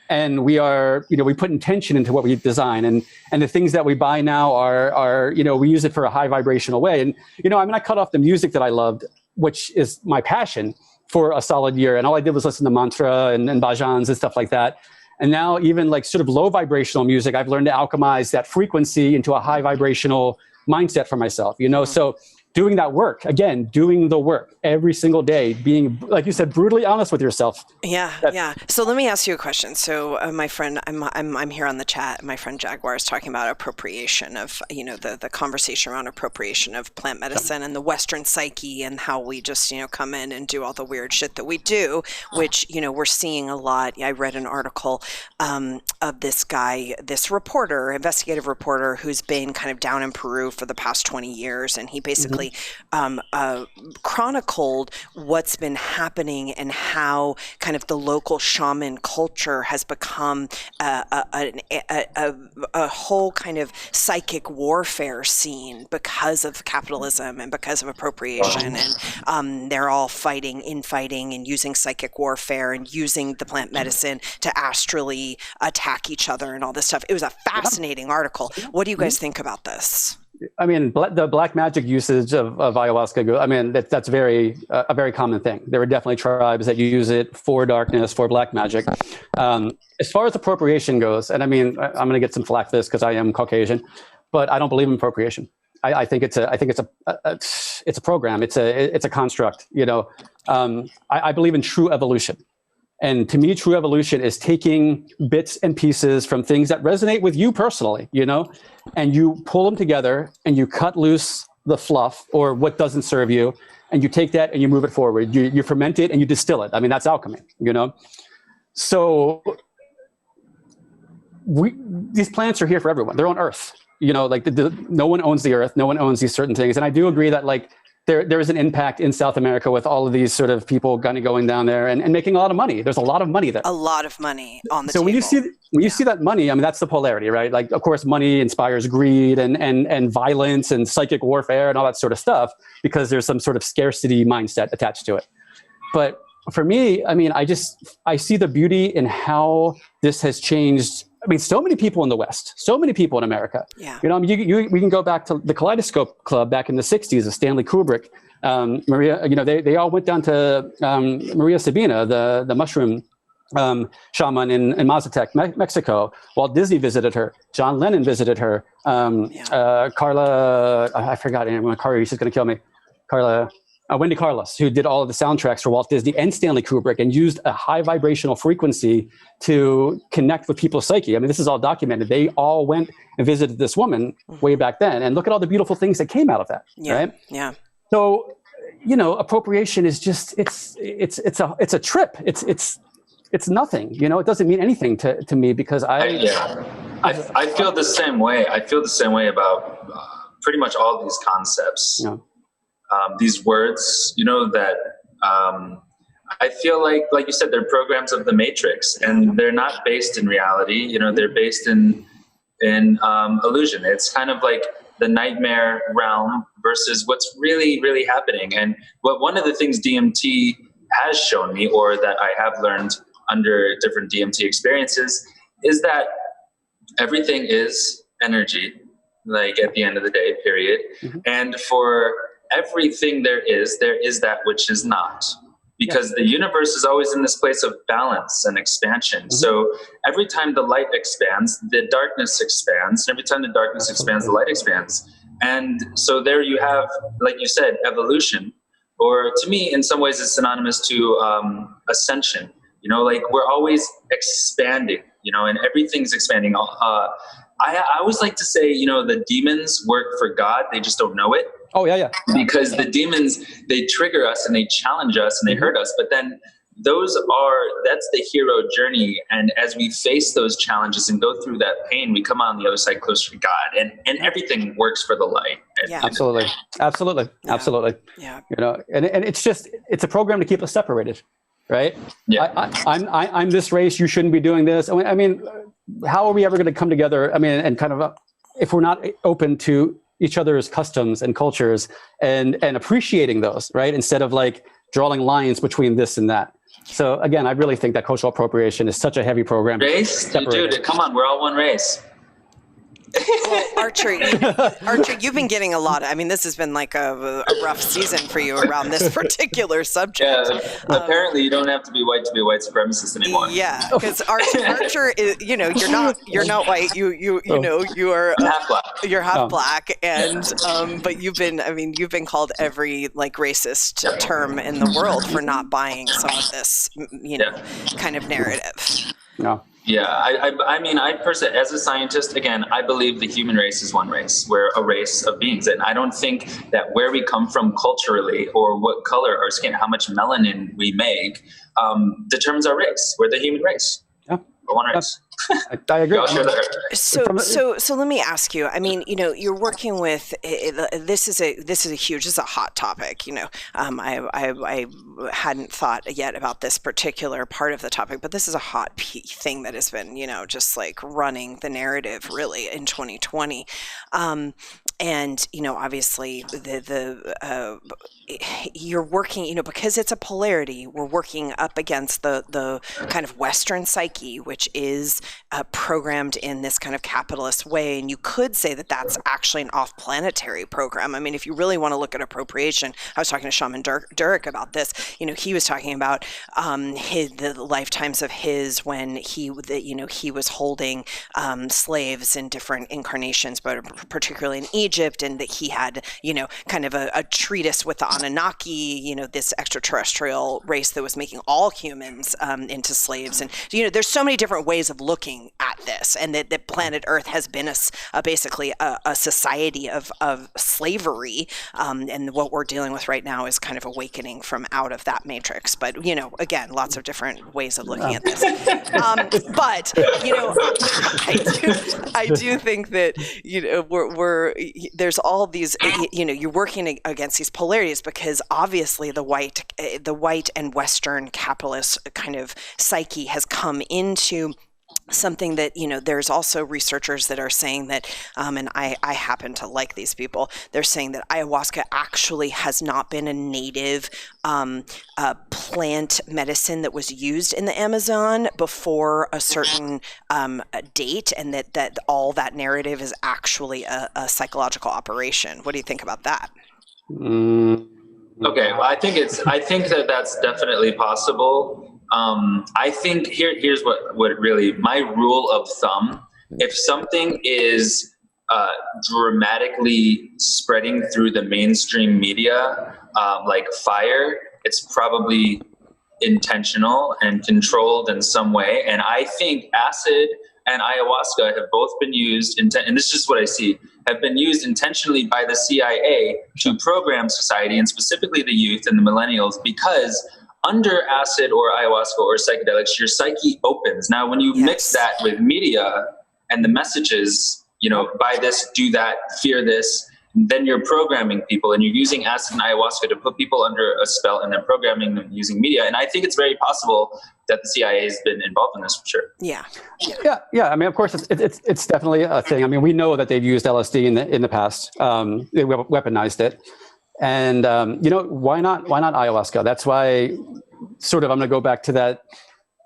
And we are, we put intention into what we design, and the things that we buy now are we use it for a high vibrational way. And, I cut off the music that I loved, which is my passion, for a solid year. And all I did was listen to mantra and bhajans and stuff like that. And now even like sort of low vibrational music, I've learned to alchemize that frequency into a high vibrational mindset for myself, So doing that work, again, doing the work every single day, being, like you said, brutally honest with yourself. Yeah. So let me ask you a question. So my friend, I'm here on the chat. My friend Jaguar is talking about appropriation of, the conversation around appropriation of plant medicine and the Western psyche, and how we just, come in and do all the weird shit that we do, which, we're seeing a lot. I read an article of this guy, this reporter, investigative reporter, who's been kind of down in Peru for the past 20 years. And he basically chronicled what's been happening and how kind of the local shaman culture has become a whole kind of psychic warfare scene because of capitalism and because of appropriation. And they're all fighting and using psychic warfare and using the plant medicine to astrally attack each other and all this stuff. It was a fascinating article. What do you guys think about this? The black magic usage of ayahuasca, that's a very common thing. There are definitely tribes that use it for darkness, for black magic. As far as appropriation goes, and I'm going to get some flack for this because I am Caucasian, but I don't believe in appropriation. I think it's a program. It's a construct. I believe in true evolution. And to me, true evolution is taking bits and pieces from things that resonate with you personally, and you pull them together and you cut loose the fluff or what doesn't serve you, and you take that and you move it forward. You ferment it and you distill it. That's alchemy, So these plants are here for everyone. They're on Earth, no one owns the Earth. No one owns these certain things. And I do agree that there is an impact in South America with all of these sort of people kind of going down there and making a lot of money. There's a lot of money there. A lot of money on the table. So when you see that money, that's the polarity, right? Like, of course, money inspires greed and violence and psychic warfare and all that sort of stuff because there's some sort of scarcity mindset attached to it. But for me, I see the beauty in how this has changed. So many people in the West, so many people in America. Yeah. We can go back to the Kaleidoscope Club back in the 60s of Stanley Kubrick. Maria, they all went down to Maria Sabina, the mushroom shaman in Mazatec, Mexico. Walt Disney visited her. John Lennon visited her. Carla, I forgot her name. She's going to kill me. Wendy Carlos, who did all of the soundtracks for Walt Disney and Stanley Kubrick and used a high vibrational frequency to connect with people's psyche. This is all documented. They all went and visited this woman way back then. And look at all the beautiful things that came out of that, right? Yeah. So, appropriation is just, it's a trip. It's nothing, it doesn't mean anything to me because I feel the same way. I feel the same way about pretty much all these concepts. Yeah. These words, that I feel like you said, they're programs of the Matrix, and they're not based in reality. They're based in illusion. It's kind of like the nightmare realm versus what's really, really happening. And one of the things DMT has shown me, or that I have learned under different DMT experiences, is that everything is energy, like at the end of the day, period. Mm-hmm. And for everything there is that which is not. because the universe is always in this place of balance and expansion. So every time the light expands, the darkness expands. Every time the darkness expands, the light expands. And so there you have, like you said, evolution, or to me, in some ways, it's synonymous to ascension. You know, like we're always expanding, you know, and everything's expanding. I always like to say, you know, the demons work for God. They just don't know it. Oh, yeah. Because the demons, they trigger us and they challenge us and they hurt us. But then that's the hero journey. And as we face those challenges and go through that pain, we come on the other side closer to God, and everything works for the light. Absolutely. Yeah. You know, and it's a program to keep us separated, right? Yeah. I'm this race. You shouldn't be doing this. I mean, how are we ever going to come together? I mean, and kind of, if we're not open to each other's customs and cultures and appreciating those, right? Instead of like drawing lines between this and that. So again, I really think that cultural appropriation is such a heavy program. Race? Dude, come on, we're all one race. Well, Archer, you've been getting a lot. I mean, this has been like a rough season for you around this particular subject. Yeah, apparently you don't have to be white supremacist anymore. Yeah, because Archer is, you know, you're not white. You know, you are half black. You're half black, and but you've been called every like racist term in the world for not buying some of this, you know, kind of narrative. No. Yeah, I personally, as a scientist, again, I believe the human race is one race. We're a race of beings. And I don't think that where we come from culturally or what color our skin, how much melanin we make, determines our race. We're the human race. Yeah. We're one race. I agree. So let me ask you. I mean, you know, you're working with this is a hot topic. You know, I hadn't thought yet about this particular part of the topic, but this is a hot thing that has been, you know, just like running the narrative really in 2020. And you know, obviously, you're working, you know, because it's a polarity. We're working up against the kind of Western psyche, which is programmed in this kind of capitalist way. And you could say that that's actually an off-planetary program. I mean, if you really want to look at appropriation, I was talking to Shaman Durek about this. You know, he was talking about the lifetimes of his when he was holding slaves in different incarnations, but particularly in Egypt, and that he had, you know, kind of a treatise with the Anunnaki, you know, this extraterrestrial race that was making all humans into slaves. And, you know, there's so many different ways of looking at this, and that planet Earth has been basically a society of slavery. And what we're dealing with right now is kind of awakening from out of that matrix. But, you know, again, lots of different ways of looking at this. But, you know, I do think that, you know, there's all these, you know, you're working against these polarities because obviously the white and Western capitalist kind of psyche has come into something that, you know, there's also researchers that are saying that, and I happen to like these people, they're saying that ayahuasca actually has not been a native plant medicine that was used in the Amazon before a certain date, and that all that narrative is actually a psychological operation. What do you think about that? Okay, well, I think that that's definitely possible. I think here's what really my rule of thumb: if something is dramatically spreading through the mainstream media like fire, it's probably intentional and controlled in some way. And I think acid and ayahuasca have both been used, and this is what I see, have been used intentionally by the CIA to program society, and specifically the youth and the millennials, because under acid or ayahuasca or psychedelics, your psyche opens. Now, when you mix that with media and the messages, you know, buy this, do that, fear this, then you're programming people, and you're using acid and ayahuasca to put people under a spell and then programming them using media. And I think it's very possible that the CIA has been involved in this for sure. Yeah. I mean, of course, it's definitely a thing. I mean, we know that they've used LSD in the past. They weaponized it. And, you know, why not ayahuasca? That's why sort of I'm going to go back to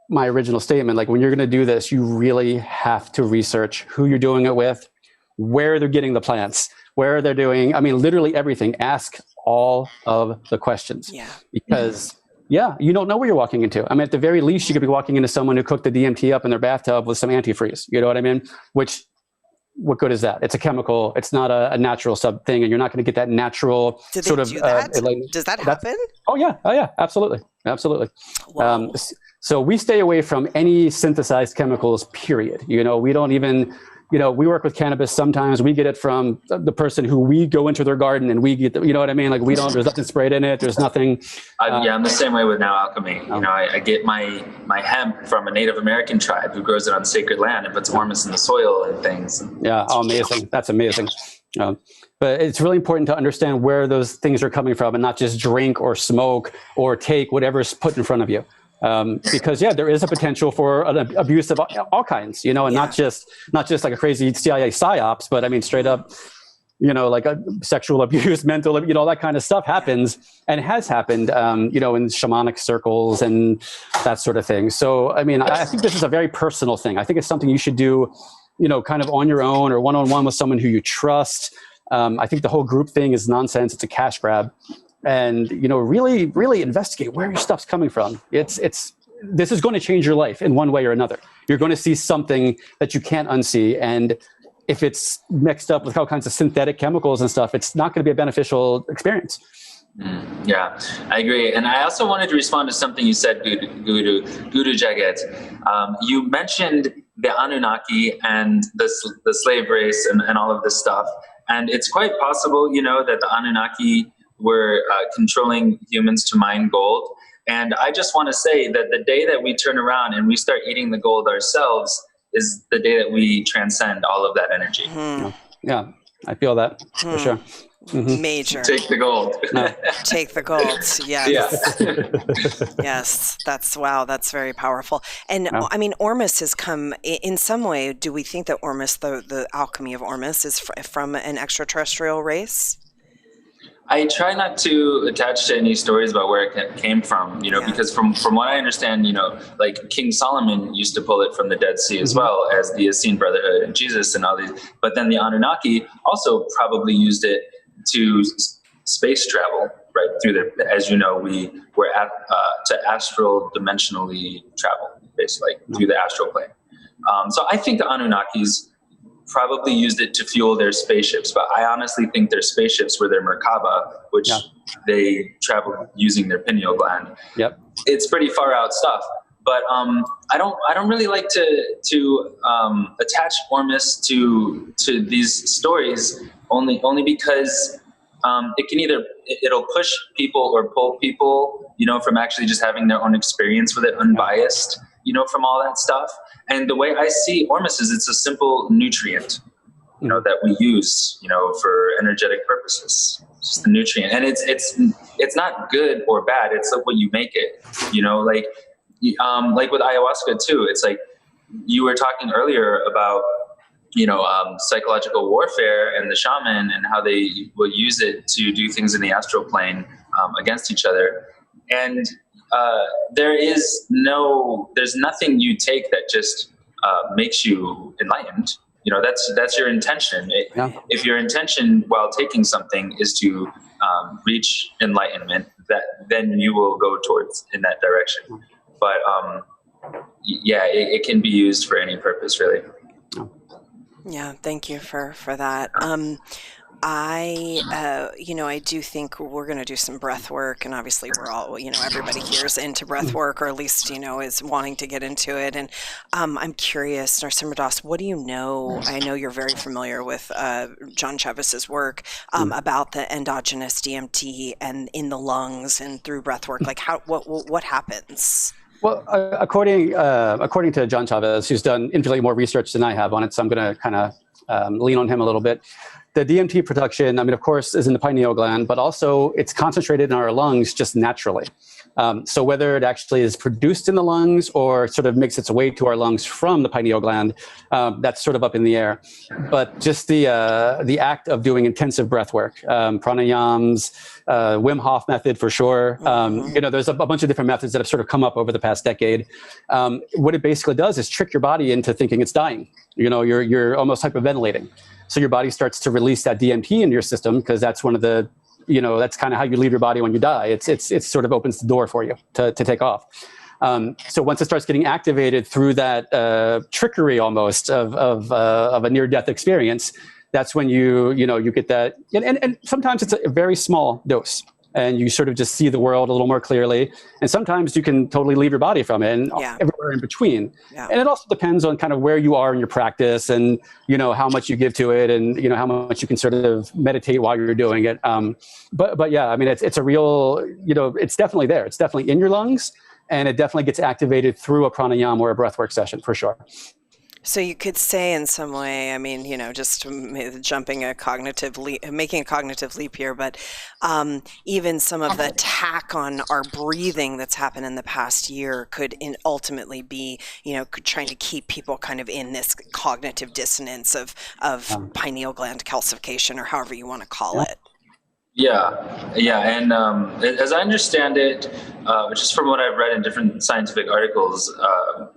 my original statement. Like, when you're going to do this, you really have to research who you're doing it with, where they're getting the plants, where they're doing, I mean, literally everything. Ask all of the questions. Yeah. Because Yeah, you don't know what you're walking into. I mean, at the very least, you could be walking into someone who cooked the DMT up in their bathtub with some antifreeze. You know what I mean? Which, what good is that? It's a chemical. It's not a natural sub thing, and you're not going to get that natural Did sort they of. do that? Does that happen? Oh yeah, absolutely. Wow. So we stay away from any synthesized chemicals. Period. You know, we don't even. You know, we work with cannabis. Sometimes we get it from the person who we go into their garden and we get, you know what I mean? Like there's nothing sprayed in it. There's nothing. I'm the same way with Now Alchemy. You know, I get my hemp from a Native American tribe who grows it on sacred land and puts ormus in the soil and things. Yeah. Oh, amazing. That's amazing. But it's really important to understand where those things are coming from and not just drink or smoke or take whatever's put in front of you. Because there is a potential for an abuse of all kinds, you know, and not just like a crazy CIA psyops, but I mean, straight up, you know, like a sexual abuse, mental, you know, all that kind of stuff happens and has happened, you know, in shamanic circles and that sort of thing. So, I mean, I think this is a very personal thing. I think it's something you should do, you know, kind of on your own or one-on-one with someone who you trust. I think the whole group thing is nonsense. It's a cash grab. And, you know, really, really investigate where your stuff's coming from. This is going to change your life in one way or another. You're going to see something that you can't unsee. And if it's mixed up with all kinds of synthetic chemicals and stuff, it's not going to be a beneficial experience. Yeah, I agree. And I also wanted to respond to something you said, Guru Jagat. You mentioned the Anunnaki and the slave race and all of this stuff. And it's quite possible, you know, that the Anunnaki were controlling humans to mine gold. And I just want to say that the day that we turn around and we start eating the gold ourselves is the day that we transcend all of that energy. Yeah, I feel that for sure. Mm-hmm. Major. Take the gold. Take the gold. Yes. Yeah. Yes. That's very powerful. And I mean, Ormus has come in some way. Do we think that Ormus, the alchemy of Ormus, is from an extraterrestrial race? I try not to attach to any stories about where it came from, you know, because from what I understand, you know, like King Solomon used to pull it from the Dead Sea as well as the Essene Brotherhood and Jesus and all these. But then the Anunnaki also probably used it to space travel, right? Through as you know, we're to astral dimensionally travel, basically, through the astral plane. So I think the Anunnakis probably used it to fuel their spaceships, but I honestly think their spaceships were their Merkaba, which they traveled using their pineal gland. Yep, it's pretty far out stuff. But I don't really like to attach Ormus to these stories only because it'll push people or pull people, you know, from actually just having their own experience with it, unbiased, you know, from all that stuff. And the way I see Ormus is it's a simple nutrient, you know, that we use, you know, for energetic purposes. It's just a nutrient, and it's not good or bad. It's like what you make it, you know, like with ayahuasca too. It's like you were talking earlier about, you know, psychological warfare and the shaman and how they will use it to do things in the astral plane against each other. And there's nothing you take that just makes you enlightened. You know, that's your intention. If your intention while taking something is to reach enlightenment, then you will go towards in that direction. But it can be used for any purpose, really. Yeah, thank you for that. I do think we're going to do some breath work, and obviously we're all, you know, everybody here is into breath work, or at least, you know, is wanting to get into it. And I'm curious, Narasimha Dass, what do you know? I know you're very familiar with John Chavez's work about the endogenous DMT and in the lungs and through breath work. Like, what happens? Well, according to John Chavez, who's done infinitely more research than I have on it, so I'm going to kind of lean on him a little bit. The DMT production, I mean, of course, is in the pineal gland, but also it's concentrated in our lungs just naturally. So whether it actually is produced in the lungs or sort of makes its way to our lungs from the pineal gland, that's sort of up in the air. But just the act of doing intensive breath work, pranayams, Wim Hof method for sure. You know, there's a bunch of different methods that have sort of come up over the past decade. What it basically does is trick your body into thinking it's dying. You know, you're almost hyperventilating. So your body starts to release that DMT into your system because that's one of the that's kind of how you leave your body when you die. It sort of opens the door for you to take off. So once it starts getting activated through that trickery almost of a near-death experience, that's when you get that. And sometimes it's a very small dose, and you sort of just see the world a little more clearly. And sometimes you can totally leave your body from it, and everywhere in between. Yeah. And it also depends on kind of where you are in your practice, and how much you give to it, and how much you can sort of meditate while you're doing it. But yeah, I mean, it's a real, it's definitely there. It's definitely in your lungs, and it definitely gets activated through a pranayama or a breathwork session for sure. So you could say in some way, I mean, just making a cognitive leap here, but even some of the attack on our breathing that's happened in the past year could ultimately be, trying to keep people kind of in this cognitive dissonance of pineal gland calcification, or however you want to call it. Yeah, and as I understand it, just from what I've read in different scientific articles,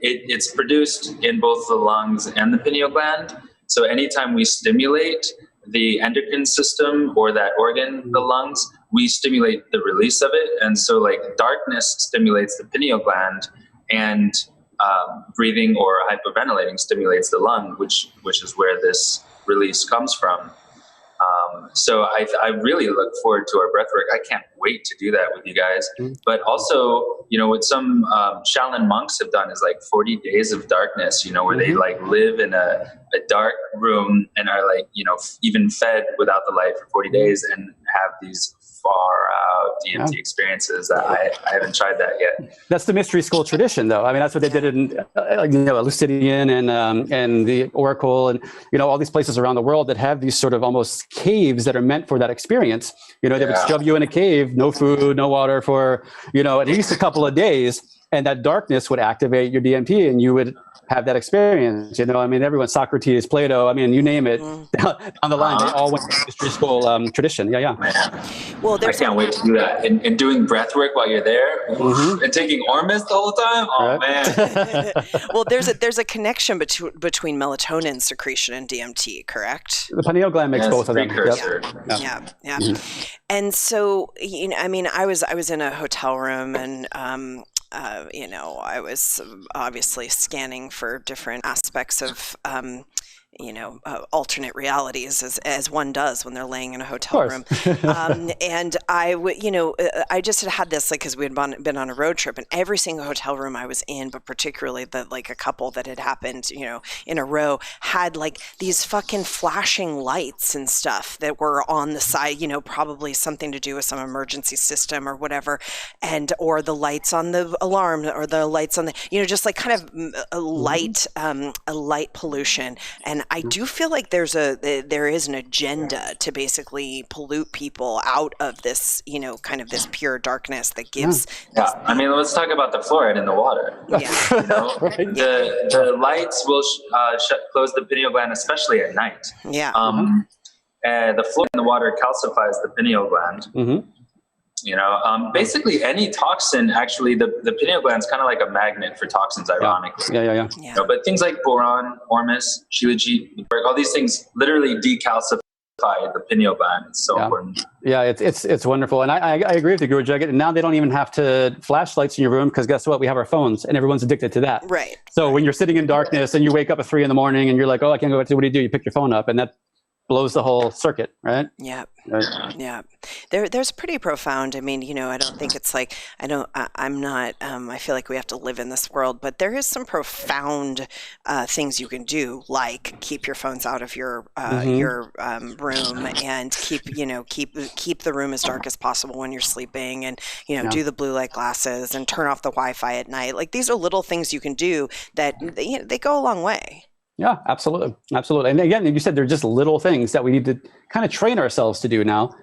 it's produced in both the lungs and the pineal gland. So anytime we stimulate the endocrine system or that organ, the lungs, we stimulate the release of it. And so like darkness stimulates the pineal gland, and breathing or hyperventilating stimulates the lung, which is where this release comes from. So I really look forward to our breathwork. I can't wait to do that with you guys. But also, what some Shaolin monks have done is like 40 days of darkness, where they like live in a dark room and are like, even fed without the light for 40 days and have these far out DMT experiences. I haven't tried that yet. That's the mystery school tradition, though. I mean, that's what they did in Lucidian and the Oracle, and all these places around the world that have these sort of almost caves that are meant for that experience. They would shove you in a cave, no food, no water for at least a couple of days, and that darkness would activate your DMT, and you would have that experience. I mean, everyone, Socrates, Plato, I mean, you name it, down the line, they all went to mystery school tradition. Yeah. Well, I can't wait to do that. And doing breath work while you're there, and taking Ormus the whole time. Oh, man. Well, there's a connection between melatonin secretion and DMT, correct? The pineal gland makes both of them. Yeah. And so, I mean, I was in a hotel room, and I was obviously scanning for different aspects of, alternate realities, as one does when they're laying in a hotel room. And I just had this, like, because we had been on a road trip, and every single hotel room I was in, but particularly a couple that had happened, in a row, had like these fucking flashing lights and stuff that were on the side, probably something to do with some emergency system or whatever, or the lights on the alarm, or the lights on the, just like kind of a light pollution. And I do feel like there is an agenda to basically pollute people out of this, kind of this pure darkness that gives. I mean, let's talk about the fluoride in the water. Yeah. The lights will close the pineal gland, especially at night. Yeah. The fluoride in the water calcifies the pineal gland. Basically any toxin, actually, the pineal gland is kind of like a magnet for toxins, ironically. Yeah. But things like boron, Ormus, Shilajit, all these things literally decalcify the pineal gland. It's so important. Yeah, it's wonderful. And I agree with you, Guru Jagat. And now they don't even have to flashlights in your room, because guess what? We have our phones, and everyone's addicted to that. Right. So when you're sitting in darkness and you wake up at 3 a.m. and you're like, oh, I can't go back to, what do? You pick your phone up, and that blows the whole circuit, right? Yeah. Yeah. There's pretty profound. I mean, I don't think it's like, I feel like we have to live in this world, but there is some profound things you can do, like keep your phones out of your room, and keep the room as dark as possible when you're sleeping, and, do the blue light glasses, and turn off the Wi-Fi at night. Like, these are little things you can do that they go a long way. Yeah, absolutely. And again, you said they're just little things that we need to kind of train ourselves to do now.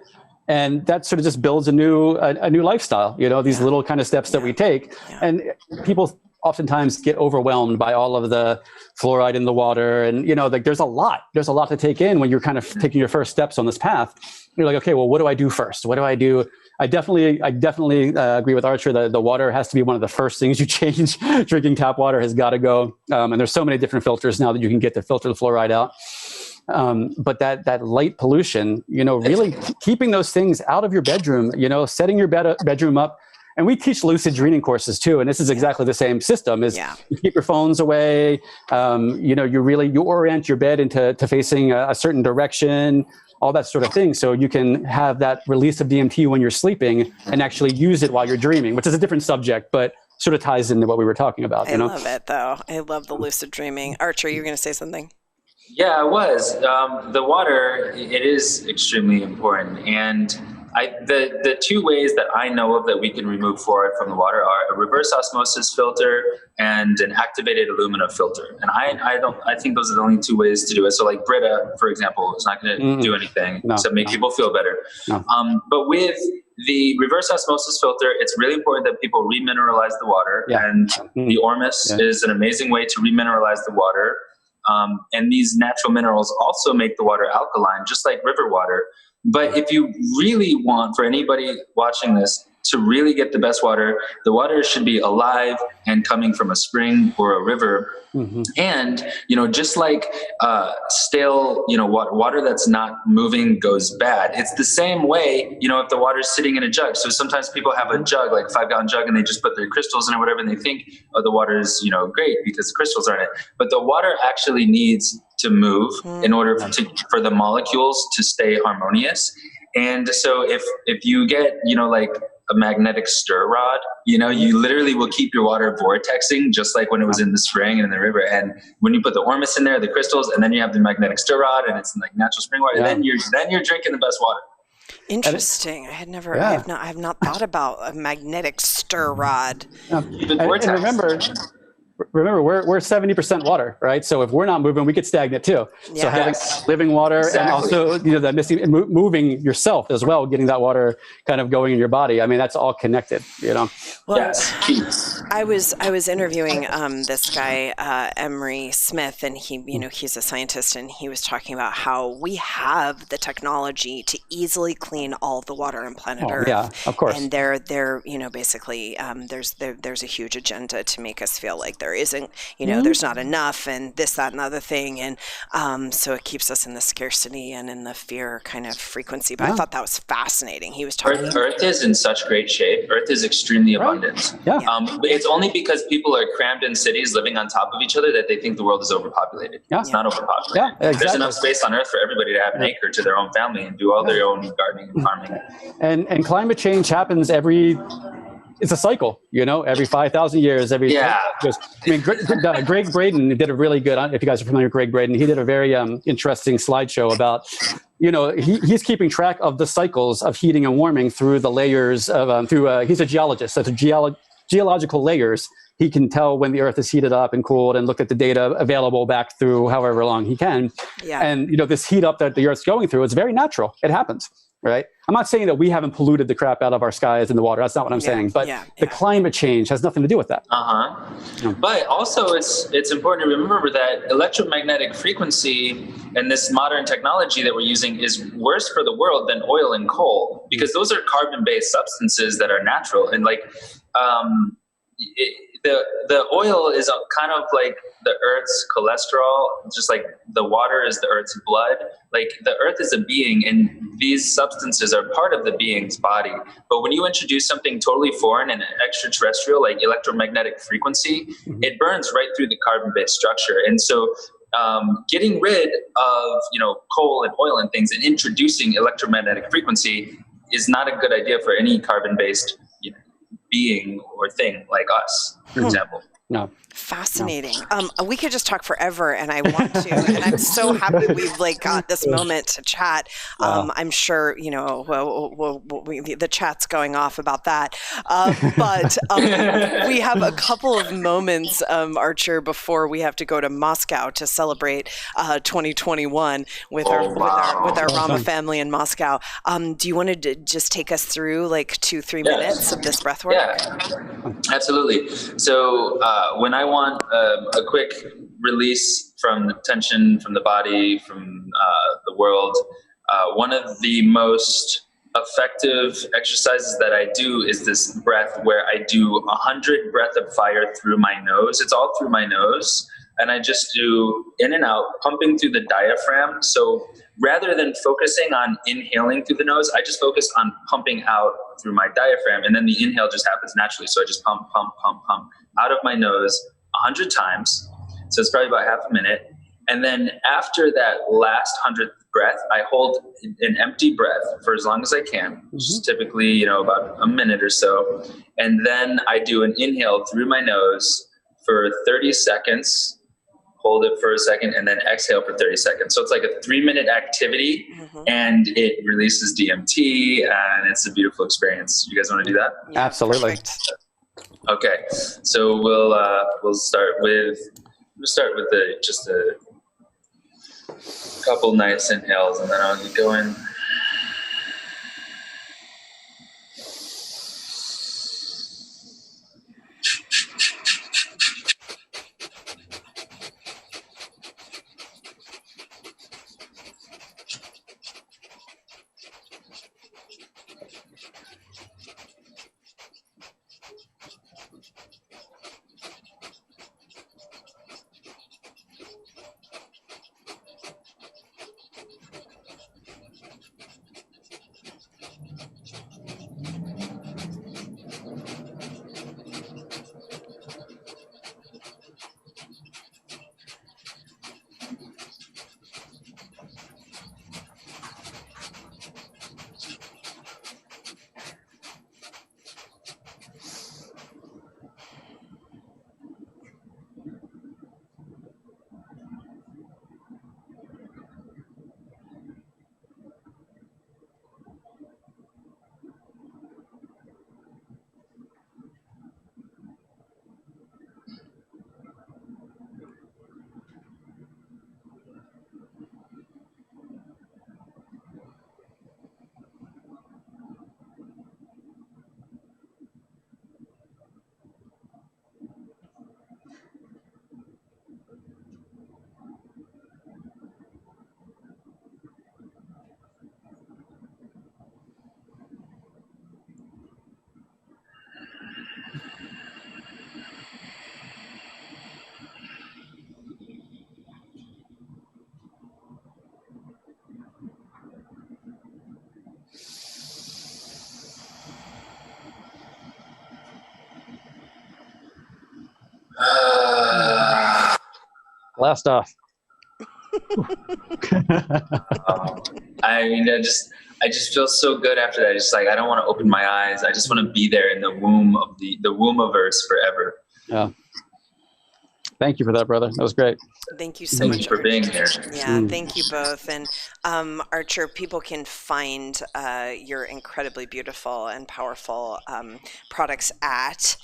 And that sort of just builds a new lifestyle, these little kind of steps that we take. Yeah. And people oftentimes get overwhelmed by all of the fluoride in the water. And, like there's a lot to take in when you're kind of taking your first steps on this path. You're like, okay, well, what do I do first? What do I do? I definitely agree with Archer that the water has to be one of the first things you change. Drinking tap water has got to go. And there's so many different filters now that you can get to filter the fluoride out. But that light pollution, really keeping those things out of your bedroom, setting your bedroom up. And we teach lucid dreaming courses too. And this is exactly the same system is you keep your phones away. You orient your bed into facing a certain direction, all that sort of thing. So you can have that release of DMT when you're sleeping and actually use it while you're dreaming, which is a different subject, but sort of ties into what we were talking about. I love it though. I love the lucid dreaming. Archer, you're going to say something? Yeah, I was. The water, it is extremely important. And the two ways that I know of that we can remove fluoride from the water are a reverse osmosis filter and an activated alumina filter. And I think those are the only two ways to do it. So like Brita, for example, is not going to do anything except make people feel better. No. But with the reverse osmosis filter, it's really important that people remineralize the water. Yeah. And the Ormus is an amazing way to remineralize the water. And these natural minerals also make the water alkaline, just like river water. But if you really want, for anybody watching this, to really get the best water, the water should be alive and coming from a spring or a river. Mm-hmm. And, just like stale, water that's not moving goes bad. It's the same way, if the water's sitting in a jug. So sometimes people have a jug, like a 5-gallon jug, and they just put their crystals in or whatever, and they think, oh, the water is, great because the crystals are in it. But the water actually needs to move in order for the molecules to stay harmonious. And so if you get, like a magnetic stir rod, you literally will keep your water vortexing just like when it was in the spring and in the river. And when you put the Ormus in there, the crystals, and then you have the magnetic stir rod and it's like natural spring water, then you're drinking the best water. Interesting. I had never, I have not thought about a magnetic stir rod. And remember, we're 70% water, right? So if we're not moving, we get stagnant too. Yeah. So having living water and also, that moving yourself as well, getting that water kind of going in your body. I mean, that's all connected, Well, I was interviewing this guy, Emery Smith, and he, he's a scientist, and he was talking about how we have the technology to easily clean all the water on planet Earth. Yeah, of course. And they're basically there's a huge agenda to make us feel like there isn't, there's not enough and this, that, and other thing. And so it keeps us in the scarcity and in the fear kind of frequency. But I thought that was fascinating. He was talking Earth is in such great shape. Earth is extremely abundant. Yeah. It's only because people are crammed in cities living on top of each other that they think the world is overpopulated. Yeah. It's not overpopulated. Yeah, exactly. There's enough space on Earth for everybody to have an acre to their own family and do all their own gardening and farming. And climate change happens it's a cycle, every 5,000 years, Greg Braden did a really good, if you guys are familiar with Greg Braden, he did a very interesting slideshow about, he's keeping track of the cycles of heating and warming through the layers of, he's a geologist, so it's geological layers. He can tell when the Earth is heated up and cooled and look at the data available back through however long he can. Yeah. And, this heat up that the Earth's going through, it's very natural. It happens. Right. I'm not saying that we haven't polluted the crap out of our skies and the water. That's not what I'm saying. But the climate change has nothing to do with that. But also it's important to remember that electromagnetic frequency and this modern technology that we're using is worse for the world than oil and coal, because those are carbon-based substances that are natural. And the oil is kind of like the Earth's cholesterol, just like the water is the Earth's blood. Like the Earth is a being, and these substances are part of the being's body. But when you introduce something totally foreign and extraterrestrial, like electromagnetic frequency, it burns right through the carbon-based structure. And so getting rid of coal and oil and things and introducing electromagnetic frequency is not a good idea for any carbon-based being or thing like us, for example. No. Fascinating. We could just talk forever, and I want to. And I'm so happy we've got this moment to chat. I'm sure the chat's going off about that. But we have a couple of moments, Archer, before we have to go to Moscow to celebrate 2021 with our Rama family in Moscow. Do you want to just take us through 2-3 minutes of this breath work? Yeah, absolutely. So when I want a quick release from the tension from the body, from the world, one of the most effective exercises that I do is this breath where I do 100 breath of fire through my nose. It's all through my nose. and I just do in and out, pumping through the diaphragm. So rather than focusing on inhaling through the nose, I just focus on pumping out through my diaphragm, and then the inhale just happens naturally. So I just pump, pump, pump, pump out of my nose 100 times. So it's probably about half a minute. And then after that last 100th breath, I hold an empty breath for as long as I can, which is typically, about a minute or so. And then I do an inhale through my nose for 30 seconds, hold it for a second, and then exhale for 30 seconds. So it's like a 3-minute activity, and it releases DMT, and it's a beautiful experience. You guys want to do that? Yeah, Absolutely. perfect. Okay. So we'll start with just a couple nice inhales, and then I'll go in. Blast off. I mean, I just feel so good after that. Just like, I don't want to open my eyes. I just want to be there in the womb of the womb of Earth forever. Yeah. Thank you for that, brother. That was great. Thank you so Thank much you for being here. Yeah, thank you both. And Archer, people can find your incredibly beautiful and powerful products at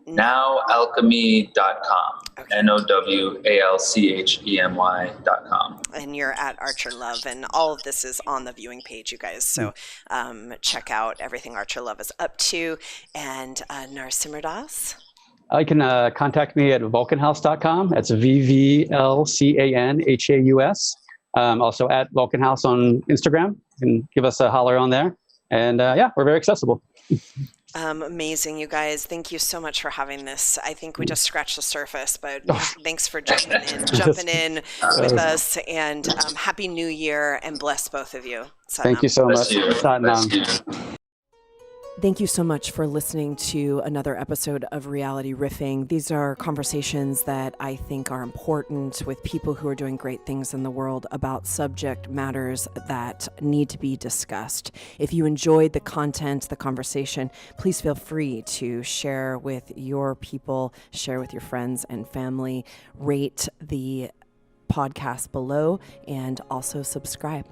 Nowalchemy.com. Okay. NOWALCHEMY.com. And you're at Archer Love, and all of this is on the viewing page, you guys. So check out everything Archer Love is up to. And Narasimha Dass? You can contact me at vulcanhouse.com. That's VVLCANHAUS. Also at Vulcan House on Instagram. You can give us a holler on there. And we're very accessible. Amazing, you guys. Thank you so much for having this. I think we just scratched the surface, but thanks for jumping in with us. And Happy New Year, and bless both of you. Thank you so much. Thank you so much for listening to another episode of Reality Riffing. These are conversations that I think are important with people who are doing great things in the world about subject matters that need to be discussed. If you enjoyed the content, the conversation, please feel free to share with your people, share with your friends and family, rate the podcast below, and also subscribe.